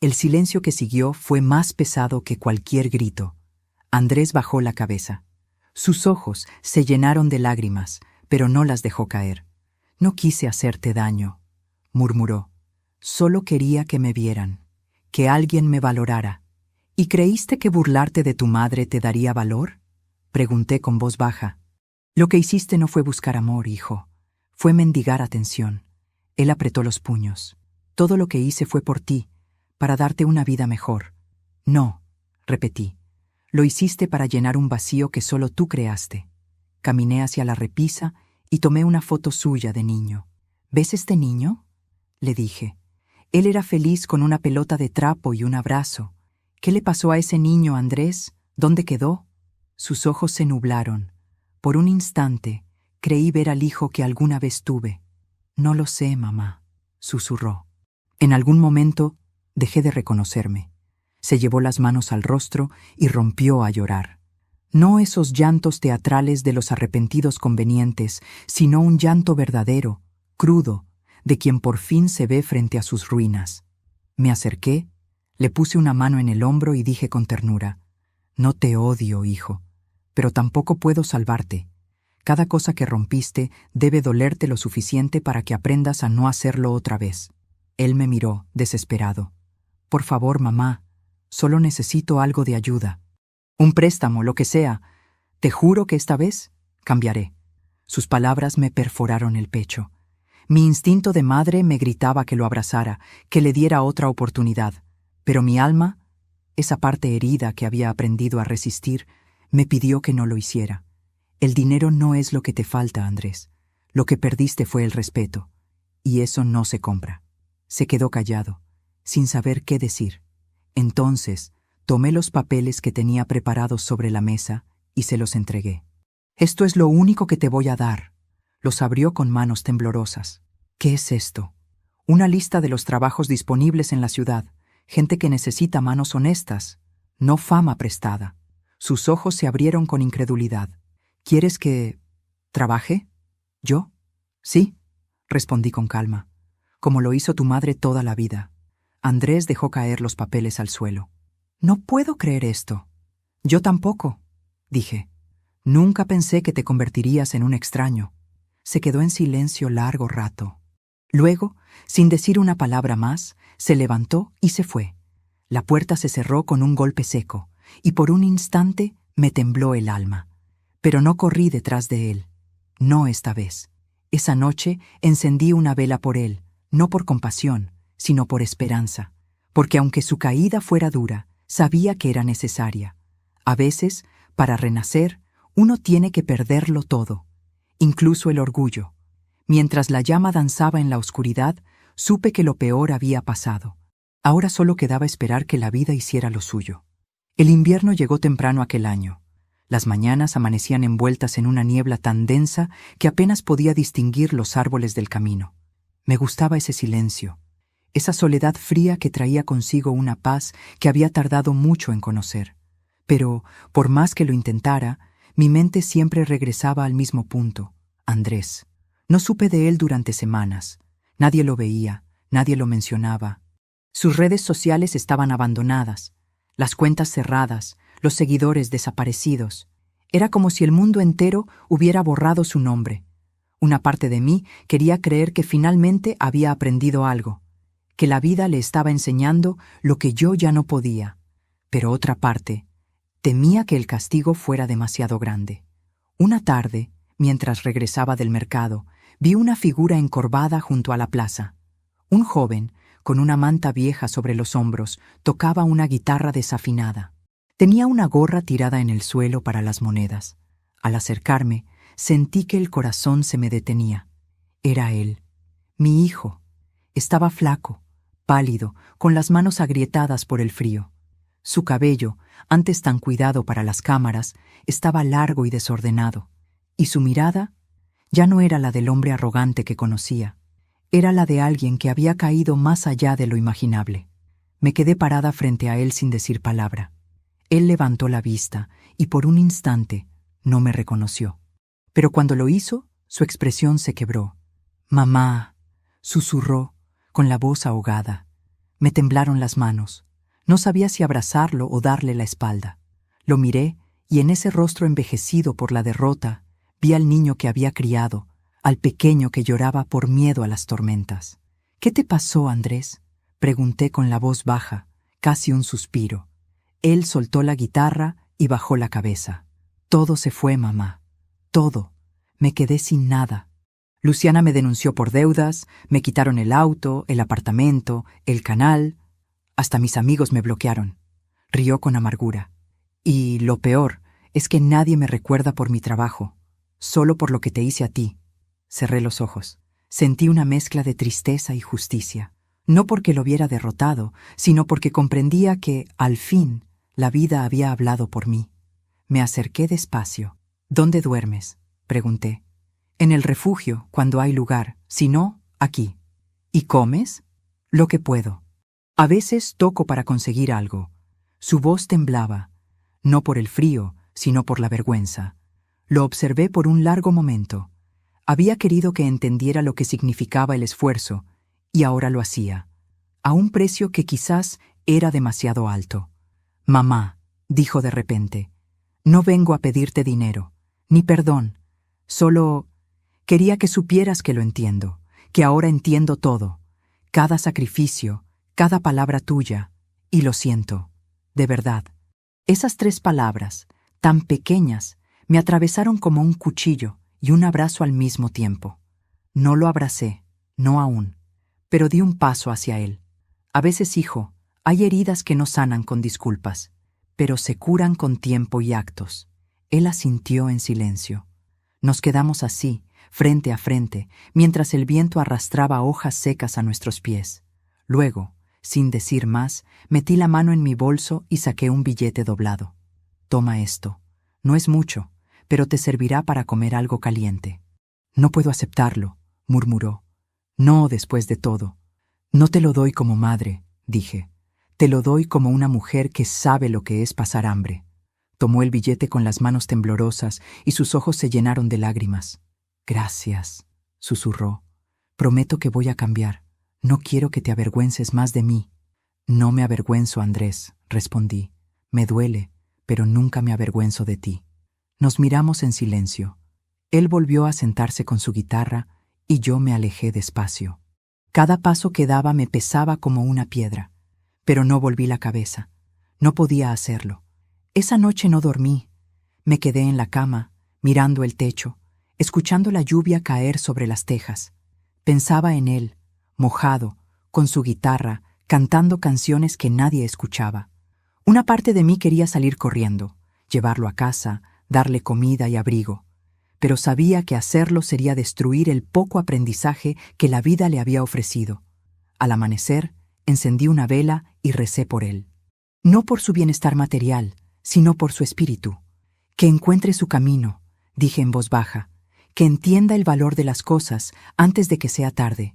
El silencio que siguió fue más pesado que cualquier grito. Andrés bajó la cabeza. Sus ojos se llenaron de lágrimas, pero no las dejó caer. «No quise hacerte daño», murmuró. «Solo quería que me vieran, que alguien me valorara». «¿Y creíste que burlarte de tu madre te daría valor?», pregunté con voz baja. «Lo que hiciste no fue buscar amor, hijo. Fue mendigar atención». Él apretó los puños. «Todo lo que hice fue por ti, para darte una vida mejor». «No», repetí. «Lo hiciste para llenar un vacío que solo tú creaste». Caminé hacia la repisa y tomé una foto suya de niño. «¿Ves este niño?», le dije. Él era feliz con una pelota de trapo y un abrazo. «¿Qué le pasó a ese niño, Andrés? ¿Dónde quedó?». Sus ojos se nublaron. Por un instante, creí ver al hijo que alguna vez tuve. No lo sé, mamá, susurró. En algún momento dejé de reconocerme. Se llevó las manos al rostro y rompió a llorar. No esos llantos teatrales de los arrepentidos convenientes, sino un llanto verdadero, crudo, de quien por fin se ve frente a sus ruinas. Me acerqué, le puse una mano en el hombro y dije con ternura: «No te odio, hijo, pero tampoco puedo salvarte. Cada cosa que rompiste debe dolerte lo suficiente para que aprendas a no hacerlo otra vez». Él me miró, desesperado. «Por favor, mamá, solo necesito algo de ayuda. Un préstamo, lo que sea. Te juro que esta vez cambiaré». Sus palabras me perforaron el pecho. Mi instinto de madre me gritaba que lo abrazara, que le diera otra oportunidad, pero mi alma, esa parte herida que había aprendido a resistir, me pidió que no lo hiciera. El dinero no es lo que te falta, Andrés. Lo que perdiste fue el respeto, y eso no se compra. Se quedó callado, sin saber qué decir. Entonces, tomé los papeles que tenía preparados sobre la mesa y se los entregué. «Esto es lo único que te voy a dar». Los abrió con manos temblorosas. «¿Qué es esto?» «Una lista de los trabajos disponibles en la ciudad. Gente que necesita manos honestas, no fama prestada». Sus ojos se abrieron con incredulidad. «¿Quieres que trabaje? ¿Yo?» «Sí», respondí con calma, «como lo hizo tu madre toda la vida». Andrés dejó caer los papeles al suelo. «No puedo creer esto». «Yo tampoco», dije. «Nunca pensé que te convertirías en un extraño». Se quedó en silencio largo rato. Luego, sin decir una palabra más, se levantó y se fue. La puerta se cerró con un golpe seco, y por un instante me tembló el alma. Pero no corrí detrás de él. No esta vez. Esa noche encendí una vela por él, no por compasión, sino por esperanza, porque aunque su caída fuera dura, sabía que era necesaria. A veces, para renacer, uno tiene que perderlo todo, incluso el orgullo. Mientras la llama danzaba en la oscuridad, supe que lo peor había pasado. Ahora solo quedaba esperar que la vida hiciera lo suyo. El invierno llegó temprano aquel año. Las mañanas amanecían envueltas en una niebla tan densa que apenas podía distinguir los árboles del camino. Me gustaba ese silencio, esa soledad fría que traía consigo una paz que había tardado mucho en conocer. Pero, por más que lo intentara, mi mente siempre regresaba al mismo punto: Andrés. No supe de él durante semanas. Nadie lo veía, nadie lo mencionaba. Sus redes sociales estaban abandonadas, las cuentas cerradas, los seguidores desaparecidos. Era como si el mundo entero hubiera borrado su nombre. Una parte de mí quería creer que finalmente había aprendido algo, que la vida le estaba enseñando lo que yo ya no podía. Pero otra parte temía que el castigo fuera demasiado grande. Una tarde, mientras regresaba del mercado, vi una figura encorvada junto a la plaza. Un joven, con una manta vieja sobre los hombros, tocaba una guitarra desafinada. Tenía una gorra tirada en el suelo para las monedas. Al acercarme, sentí que el corazón se me detenía. Era él, mi hijo. Estaba flaco, pálido, con las manos agrietadas por el frío. Su cabello, antes tan cuidado para las cámaras, estaba largo y desordenado, y su mirada ya no era la del hombre arrogante que conocía. Era la de alguien que había caído más allá de lo imaginable. Me quedé parada frente a él sin decir palabra. Él levantó la vista y por un instante no me reconoció. Pero cuando lo hizo, su expresión se quebró. «Mamá», susurró, con la voz ahogada. Me temblaron las manos. No sabía si abrazarlo o darle la espalda. Lo miré y en ese rostro envejecido por la derrota vi al niño que había criado, al pequeño que lloraba por miedo a las tormentas. «¿Qué te pasó, Andrés?», pregunté con la voz baja, casi un suspiro. Él soltó la guitarra y bajó la cabeza. «Todo se fue, mamá. Todo. Me quedé sin nada. Luciana me denunció por deudas, me quitaron el auto, el apartamento, el canal. Hasta mis amigos me bloquearon». Rió con amargura. «Y lo peor es que nadie me recuerda por mi trabajo, solo por lo que te hice a ti». Cerré los ojos. Sentí una mezcla de tristeza y justicia. No porque lo hubiera derrotado, sino porque comprendía que, al fin, la vida había hablado por mí. Me acerqué despacio. ¿Dónde duermes?, pregunté. En el refugio, cuando hay lugar, si no, aquí. ¿Y comes? Lo que puedo. A veces toco para conseguir algo. Su voz temblaba, no por el frío, sino por la vergüenza. Lo observé por un largo momento. Había querido que entendiera lo que significaba el esfuerzo, y ahora lo hacía, a un precio que quizás era demasiado alto. Mamá, dijo de repente, no vengo a pedirte dinero, ni perdón. Solo quería que supieras que lo entiendo, que ahora entiendo todo, cada sacrificio, cada palabra tuya, y lo siento, de verdad. Esas 3 palabras, tan pequeñas, me atravesaron como un cuchillo y un abrazo al mismo tiempo. No lo abracé, no aún, pero di un paso hacia él. A veces, hijo, hay heridas que no sanan con disculpas, pero se curan con tiempo y actos. Él asintió en silencio. Nos quedamos así, frente a frente, mientras el viento arrastraba hojas secas a nuestros pies. Luego, sin decir más, metí la mano en mi bolso y saqué un billete doblado. Toma esto. No es mucho, pero te servirá para comer algo caliente. No puedo aceptarlo, murmuró. No, después de todo. No te lo doy como madre, dije. Te lo doy como una mujer que sabe lo que es pasar hambre. Tomó el billete con las manos temblorosas y sus ojos se llenaron de lágrimas. Gracias, susurró. Prometo que voy a cambiar. No quiero que te avergüences más de mí. No me avergüenzo, Andrés, respondí. Me duele, pero nunca me avergüenzo de ti. Nos miramos en silencio. Él volvió a sentarse con su guitarra y yo me alejé despacio. Cada paso que daba me pesaba como una piedra, pero no volví la cabeza. No podía hacerlo. Esa noche no dormí. Me quedé en la cama, mirando el techo, escuchando la lluvia caer sobre las tejas. Pensaba en él, mojado, con su guitarra, cantando canciones que nadie escuchaba. Una parte de mí quería salir corriendo, llevarlo a casa, darle comida y abrigo, pero sabía que hacerlo sería destruir el poco aprendizaje que la vida le había ofrecido. Al amanecer, encendí una vela y recé por él. No por su bienestar material, sino por su espíritu. Que encuentre su camino, dije en voz baja, que entienda el valor de las cosas antes de que sea tarde.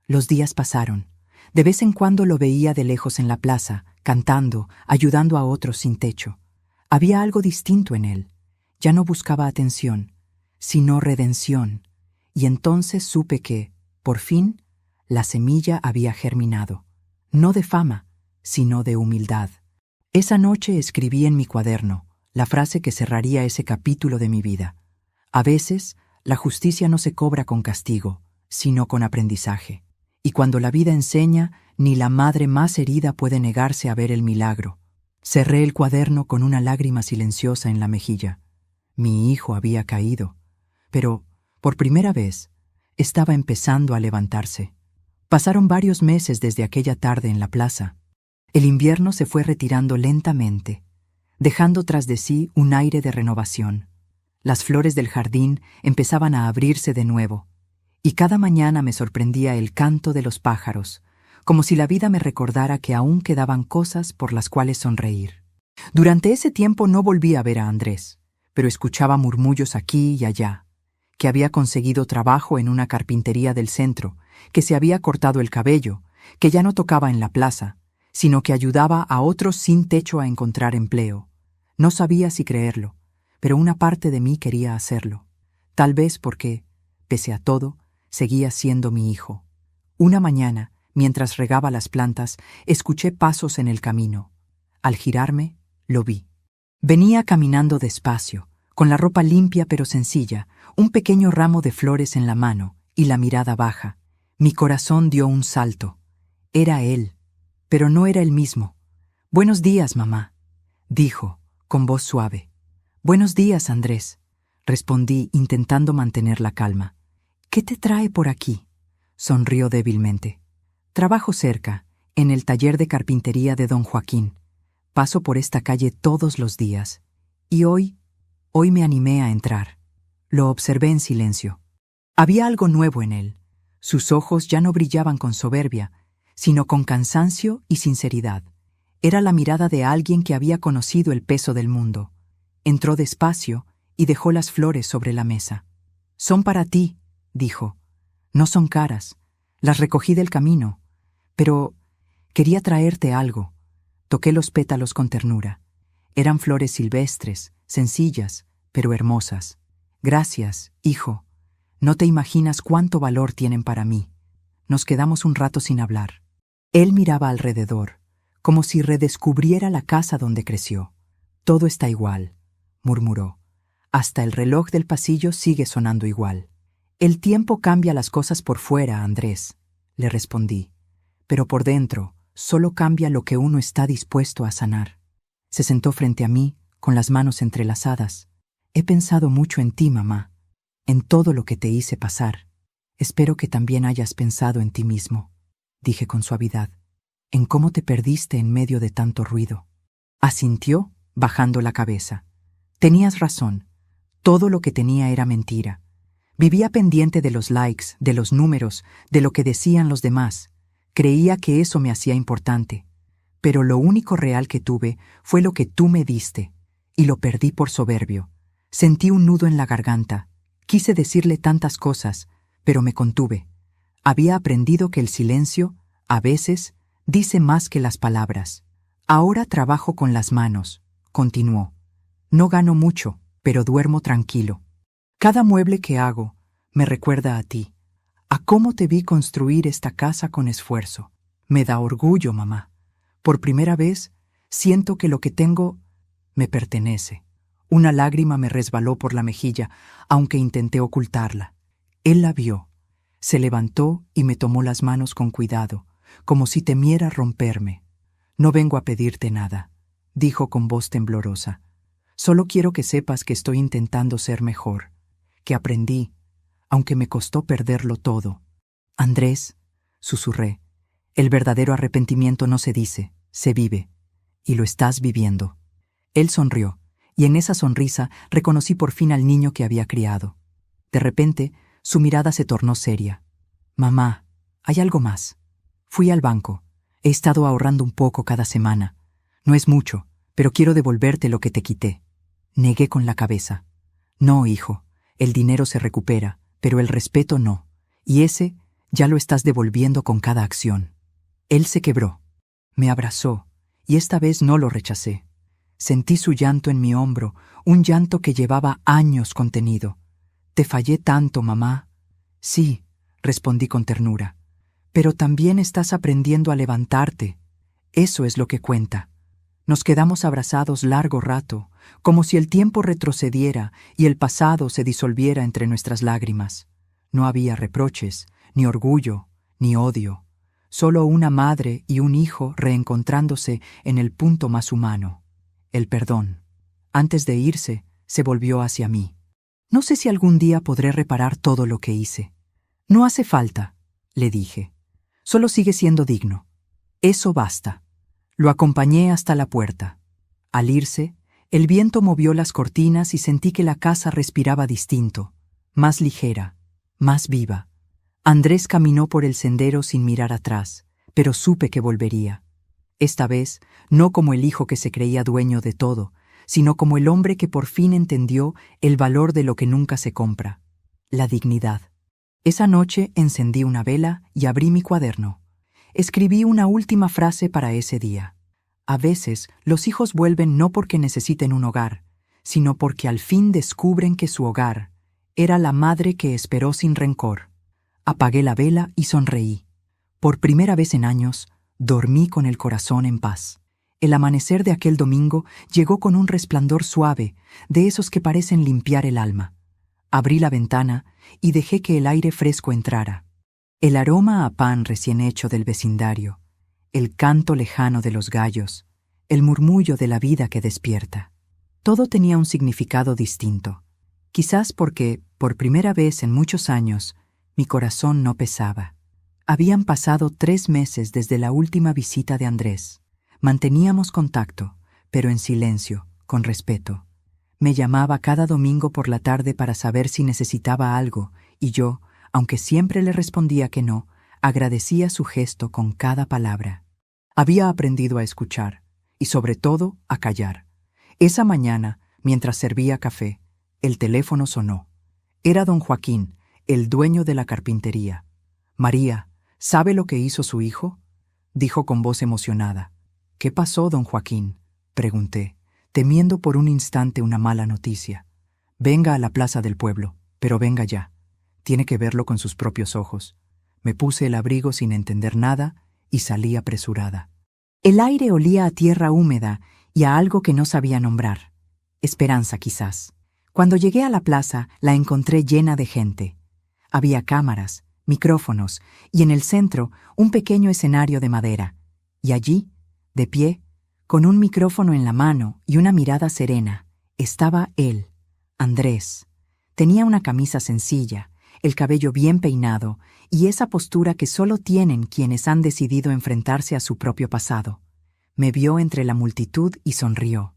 Los días pasaron. De vez en cuando lo veía de lejos en la plaza, cantando, ayudando a otros sin techo. Había algo distinto en él. Ya no buscaba atención, sino redención, y entonces supe que, por fin, la semilla había germinado, no de fama, sino de humildad. Esa noche escribí en mi cuaderno la frase que cerraría ese capítulo de mi vida. A veces, la justicia no se cobra con castigo, sino con aprendizaje. Y cuando la vida enseña, ni la madre más herida puede negarse a ver el milagro. Cerré el cuaderno con una lágrima silenciosa en la mejilla. Mi hijo había caído, pero, por primera vez, estaba empezando a levantarse. Pasaron varios meses desde aquella tarde en la plaza. El invierno se fue retirando lentamente, dejando tras de sí un aire de renovación. Las flores del jardín empezaban a abrirse de nuevo, y cada mañana me sorprendía el canto de los pájaros, como si la vida me recordara que aún quedaban cosas por las cuales sonreír. Durante ese tiempo no volví a ver a Andrés, pero escuchaba murmullos aquí y allá, que había conseguido trabajo en una carpintería del centro, que se había cortado el cabello, que ya no tocaba en la plaza, sino que ayudaba a otros sin techo a encontrar empleo. No sabía si creerlo, pero una parte de mí quería hacerlo. Tal vez porque, pese a todo, seguía siendo mi hijo. Una mañana, mientras regaba las plantas, escuché pasos en el camino. Al girarme, lo vi. Venía caminando despacio, con la ropa limpia pero sencilla, un pequeño ramo de flores en la mano y la mirada baja. Mi corazón dio un salto. Era él, pero no era el mismo. «Buenos días, mamá», dijo, con voz suave. «Buenos días, Andrés», respondí intentando mantener la calma. «¿Qué te trae por aquí?», sonrió débilmente. «Trabajo cerca, en el taller de carpintería de don Joaquín. Paso por esta calle todos los días. Y hoy me animé a entrar». Lo observé en silencio. Había algo nuevo en él. Sus ojos ya no brillaban con soberbia, sino con cansancio y sinceridad. Era la mirada de alguien que había conocido el peso del mundo. Entró despacio y dejó las flores sobre la mesa. «Son para ti», dijo. «No son caras. Las recogí del camino. Pero quería traerte algo». Toqué los pétalos con ternura. Eran flores silvestres, sencillas, pero hermosas. «Gracias, hijo. No te imaginas cuánto valor tienen para mí». Nos quedamos un rato sin hablar. Él miraba alrededor, como si redescubriera la casa donde creció. «Todo está igual», murmuró. «Hasta el reloj del pasillo sigue sonando igual». «El tiempo cambia las cosas por fuera, Andrés», le respondí. «Pero por dentro, solo cambia lo que uno está dispuesto a sanar». Se sentó frente a mí, con las manos entrelazadas. «He pensado mucho en ti, mamá, en todo lo que te hice pasar. Espero que también hayas pensado en ti mismo», dije con suavidad, «en cómo te perdiste en medio de tanto ruido». Asintió, bajando la cabeza. «Tenías razón. Todo lo que tenía era mentira. Vivía pendiente de los likes, de los números, de lo que decían los demás. Creía que eso me hacía importante. Pero lo único real que tuve fue lo que tú me diste, y lo perdí por soberbio. Sentí un nudo en la garganta. Quise decirle tantas cosas, pero me contuve. Había aprendido que el silencio, a veces, dice más que las palabras. Ahora trabajo con las manos», continuó. «No gano mucho, pero duermo tranquilo. Cada mueble que hago me recuerda a ti, a cómo te vi construir esta casa con esfuerzo. Me da orgullo, mamá. Por primera vez, siento que lo que tengo me pertenece». Una lágrima me resbaló por la mejilla, aunque intenté ocultarla. Él la vio. Se levantó y me tomó las manos con cuidado, como si temiera romperme. «No vengo a pedirte nada», dijo con voz temblorosa. «Solo quiero que sepas que estoy intentando ser mejor, que aprendí, aunque me costó perderlo todo». «Andrés», susurré, «el verdadero arrepentimiento no se dice, se vive, y lo estás viviendo». Él sonrió, y en esa sonrisa reconocí por fin al niño que había criado. De repente, su mirada se tornó seria. «Mamá, hay algo más. Fui al banco. He estado ahorrando un poco cada semana. No es mucho, pero quiero devolverte lo que te quité». Negué con la cabeza. «No, hijo, el dinero se recupera, pero el respeto no, y ese ya lo estás devolviendo con cada acción». Él se quebró. Me abrazó, y esta vez no lo rechacé. Sentí su llanto en mi hombro, un llanto que llevaba años contenido. «Te fallé tanto, mamá». «Sí», respondí con ternura. «Pero también estás aprendiendo a levantarte. Eso es lo que cuenta». Nos quedamos abrazados largo rato, como si el tiempo retrocediera y el pasado se disolviera entre nuestras lágrimas. No había reproches, ni orgullo, ni odio. Solo una madre y un hijo reencontrándose en el punto más humano, el perdón. Antes de irse, se volvió hacia mí. «No sé si algún día podré reparar todo lo que hice». «No hace falta», le dije. «Solo sigue siendo digno. Eso basta». Lo acompañé hasta la puerta. Al irse, el viento movió las cortinas y sentí que la casa respiraba distinto, más ligera, más viva. Andrés caminó por el sendero sin mirar atrás, pero supe que volvería. Esta vez, no como el hijo que se creía dueño de todo, sino como el hombre que por fin entendió el valor de lo que nunca se compra, la dignidad. Esa noche encendí una vela y abrí mi cuaderno. Escribí una última frase para ese día. A veces, los hijos vuelven no porque necesiten un hogar, sino porque al fin descubren que su hogar era la madre que esperó sin rencor. Apagué la vela y sonreí. Por primera vez en años, dormí con el corazón en paz. El amanecer de aquel domingo llegó con un resplandor suave, de esos que parecen limpiar el alma. Abrí la ventana y dejé que el aire fresco entrara. El aroma a pan recién hecho del vecindario, el canto lejano de los gallos, el murmullo de la vida que despierta. Todo tenía un significado distinto. Quizás porque, por primera vez en muchos años, mi corazón no pesaba. Habían pasado 3 meses desde la última visita de Andrés. Manteníamos contacto, pero en silencio, con respeto. Me llamaba cada domingo por la tarde para saber si necesitaba algo, y yo, aunque siempre le respondía que no, agradecía su gesto con cada palabra. Había aprendido a escuchar, y sobre todo, a callar. Esa mañana Mientras servía café, el teléfono sonó. Era don Joaquín, el dueño de la carpintería. «María, ¿sabe lo que hizo su hijo?», dijo con voz emocionada. «¿Qué pasó, don Joaquín?», pregunté, temiendo por un instante una mala noticia. «Venga a la plaza del pueblo, pero venga ya. Tiene que verlo con sus propios ojos». Me puse el abrigo sin entender nada y salí apresurada. El aire olía a tierra húmeda y a algo que no sabía nombrar. Esperanza, quizás. Cuando llegué a la plaza, la encontré llena de gente. Había cámaras, micrófonos y en el centro un pequeño escenario de madera. Y allí, de pie, con un micrófono en la mano y una mirada serena, estaba él, Andrés. Tenía una camisa sencilla, el cabello bien peinado y esa postura que solo tienen quienes han decidido enfrentarse a su propio pasado. Me vio entre la multitud y sonrió.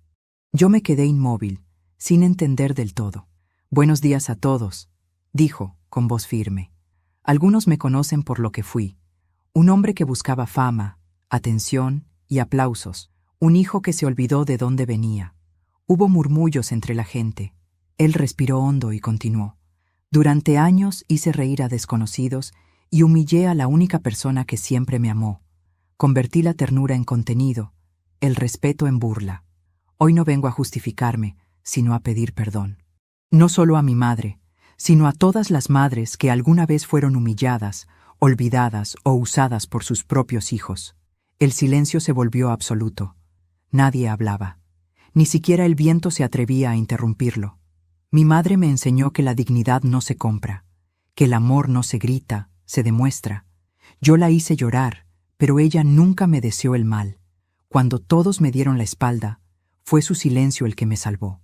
Yo me quedé inmóvil, sin entender del todo. «Buenos días a todos», dijo, con voz firme. «Algunos me conocen por lo que fui. Un hombre que buscaba fama, atención y aplausos. Un hijo que se olvidó de dónde venía». Hubo murmullos entre la gente. Él respiró hondo y continuó. «Durante años hice reír a desconocidos y humillé a la única persona que siempre me amó. Convertí la ternura en contenido, el respeto en burla. Hoy no vengo a justificarme, sino a pedir perdón. No solo a mi madre, sino a todas las madres que alguna vez fueron humilladas, olvidadas o usadas por sus propios hijos». El silencio se volvió absoluto. Nadie hablaba. Ni siquiera el viento se atrevía a interrumpirlo. Mi madre me enseñó que la dignidad no se compra, que el amor no se grita, se demuestra. Yo la hice llorar, pero ella nunca me deseó el mal. Cuando todos me dieron la espalda, fue su silencio el que me salvó.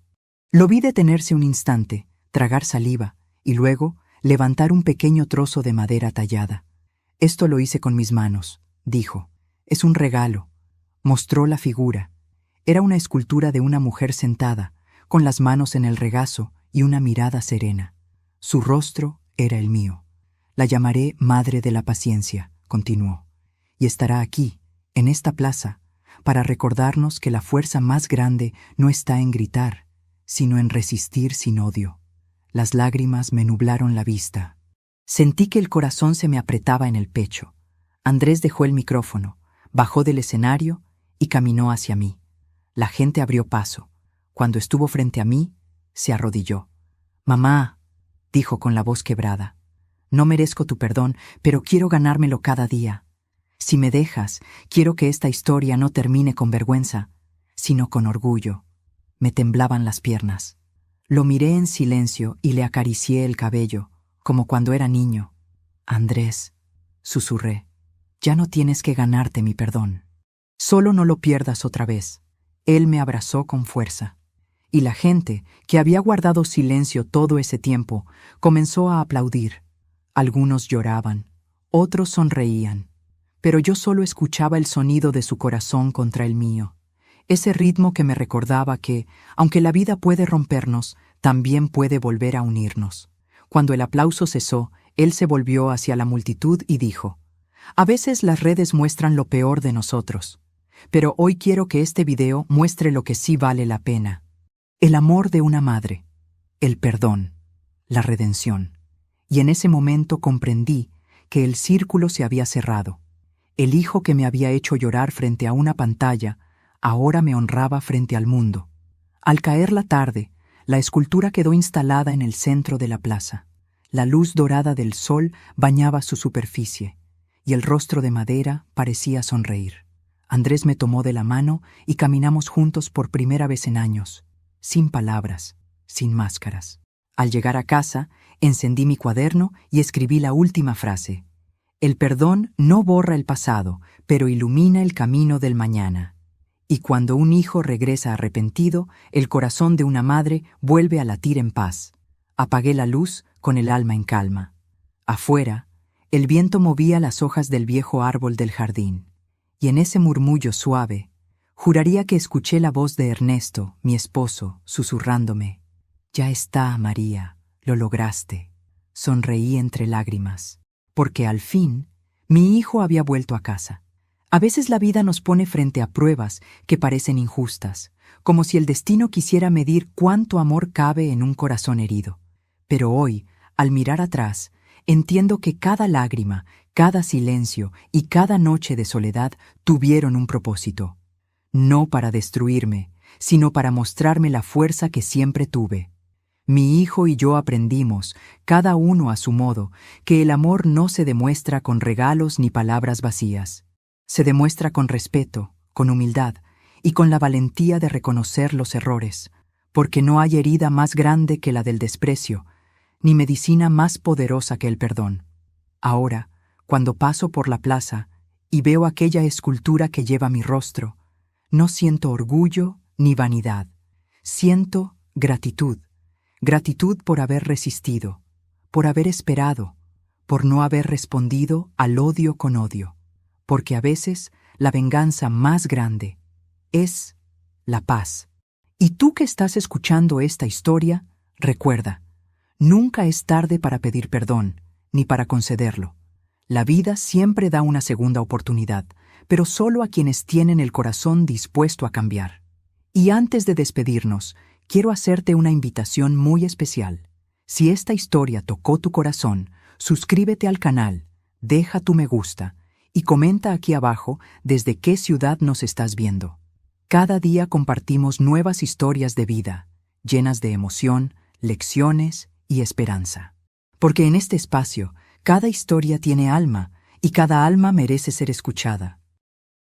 Lo vi detenerse un instante, tragar saliva, y luego levantar un pequeño trozo de madera tallada. «Esto lo hice con mis manos», dijo. «Es un regalo». Mostró la figura. Era una escultura de una mujer sentada, con las manos en el regazo y una mirada serena. Su rostro era el mío. «La llamaré Madre de la Paciencia», continuó, «y estará aquí, en esta plaza, para recordarnos que la fuerza más grande no está en gritar, sino en resistir sin odio». Las lágrimas me nublaron la vista. Sentí que el corazón se me apretaba en el pecho. Andrés dejó el micrófono, bajó del escenario y caminó hacia mí. La gente abrió paso. Cuando estuvo frente a mí, se arrodilló. «Mamá», dijo con la voz quebrada, «no merezco tu perdón, pero quiero ganármelo cada día. Si me dejas, quiero que esta historia no termine con vergüenza, sino con orgullo». Me temblaban las piernas. Lo miré en silencio y le acaricié el cabello, como cuando era niño. «Andrés», susurré, «ya no tienes que ganarte mi perdón. Solo no lo pierdas otra vez». Él me abrazó con fuerza. Y la gente, que había guardado silencio todo ese tiempo, comenzó a aplaudir. Algunos lloraban, otros sonreían, pero yo solo escuchaba el sonido de su corazón contra el mío, ese ritmo que me recordaba que, aunque la vida puede rompernos, también puede volver a unirnos. Cuando el aplauso cesó, él se volvió hacia la multitud y dijo: «A veces las redes muestran lo peor de nosotros, pero hoy quiero que este video muestre lo que sí vale la pena. El amor de una madre, el perdón, la redención». Y en ese momento comprendí que el círculo se había cerrado. El hijo que me había hecho llorar frente a una pantalla ahora me honraba frente al mundo. Al caer la tarde, la escultura quedó instalada en el centro de la plaza. La luz dorada del sol bañaba su superficie, y el rostro de madera parecía sonreír. Andrés me tomó de la mano y caminamos juntos por primera vez en años, sin palabras, sin máscaras. Al llegar a casa, encendí mi cuaderno y escribí la última frase: «El perdón no borra el pasado, pero ilumina el camino del mañana». Y cuando un hijo regresa arrepentido, el corazón de una madre vuelve a latir en paz. Apagué la luz con el alma en calma. Afuera, el viento movía las hojas del viejo árbol del jardín, y en ese murmullo suave, juraría que escuché la voz de Ernesto, mi esposo, susurrándome: «Ya está, María, lo lograste». Sonreí entre lágrimas, porque al fin mi hijo había vuelto a casa. A veces la vida nos pone frente a pruebas que parecen injustas, como si el destino quisiera medir cuánto amor cabe en un corazón herido. Pero hoy, al mirar atrás, entiendo que cada lágrima, cada silencio y cada noche de soledad tuvieron un propósito. No para destruirme, sino para mostrarme la fuerza que siempre tuve. Mi hijo y yo aprendimos, cada uno a su modo, que el amor no se demuestra con regalos ni palabras vacías. Se demuestra con respeto, con humildad y con la valentía de reconocer los errores, porque no hay herida más grande que la del desprecio, ni medicina más poderosa que el perdón. Ahora, cuando paso por la plaza y veo aquella escultura que lleva mi rostro, no siento orgullo ni vanidad, siento gratitud. Gratitud por haber resistido, por haber esperado, por no haber respondido al odio con odio, porque a veces la venganza más grande es la paz. Y tú que estás escuchando esta historia, recuerda, nunca es tarde para pedir perdón, ni para concederlo. La vida siempre da una segunda oportunidad, pero solo a quienes tienen el corazón dispuesto a cambiar. Y antes de despedirnos, quiero hacerte una invitación muy especial. Si esta historia tocó tu corazón, suscríbete al canal, deja tu me gusta y comenta aquí abajo desde qué ciudad nos estás viendo. Cada día compartimos nuevas historias de vida, llenas de emoción, lecciones y esperanza. Porque en este espacio, cada historia tiene alma y cada alma merece ser escuchada.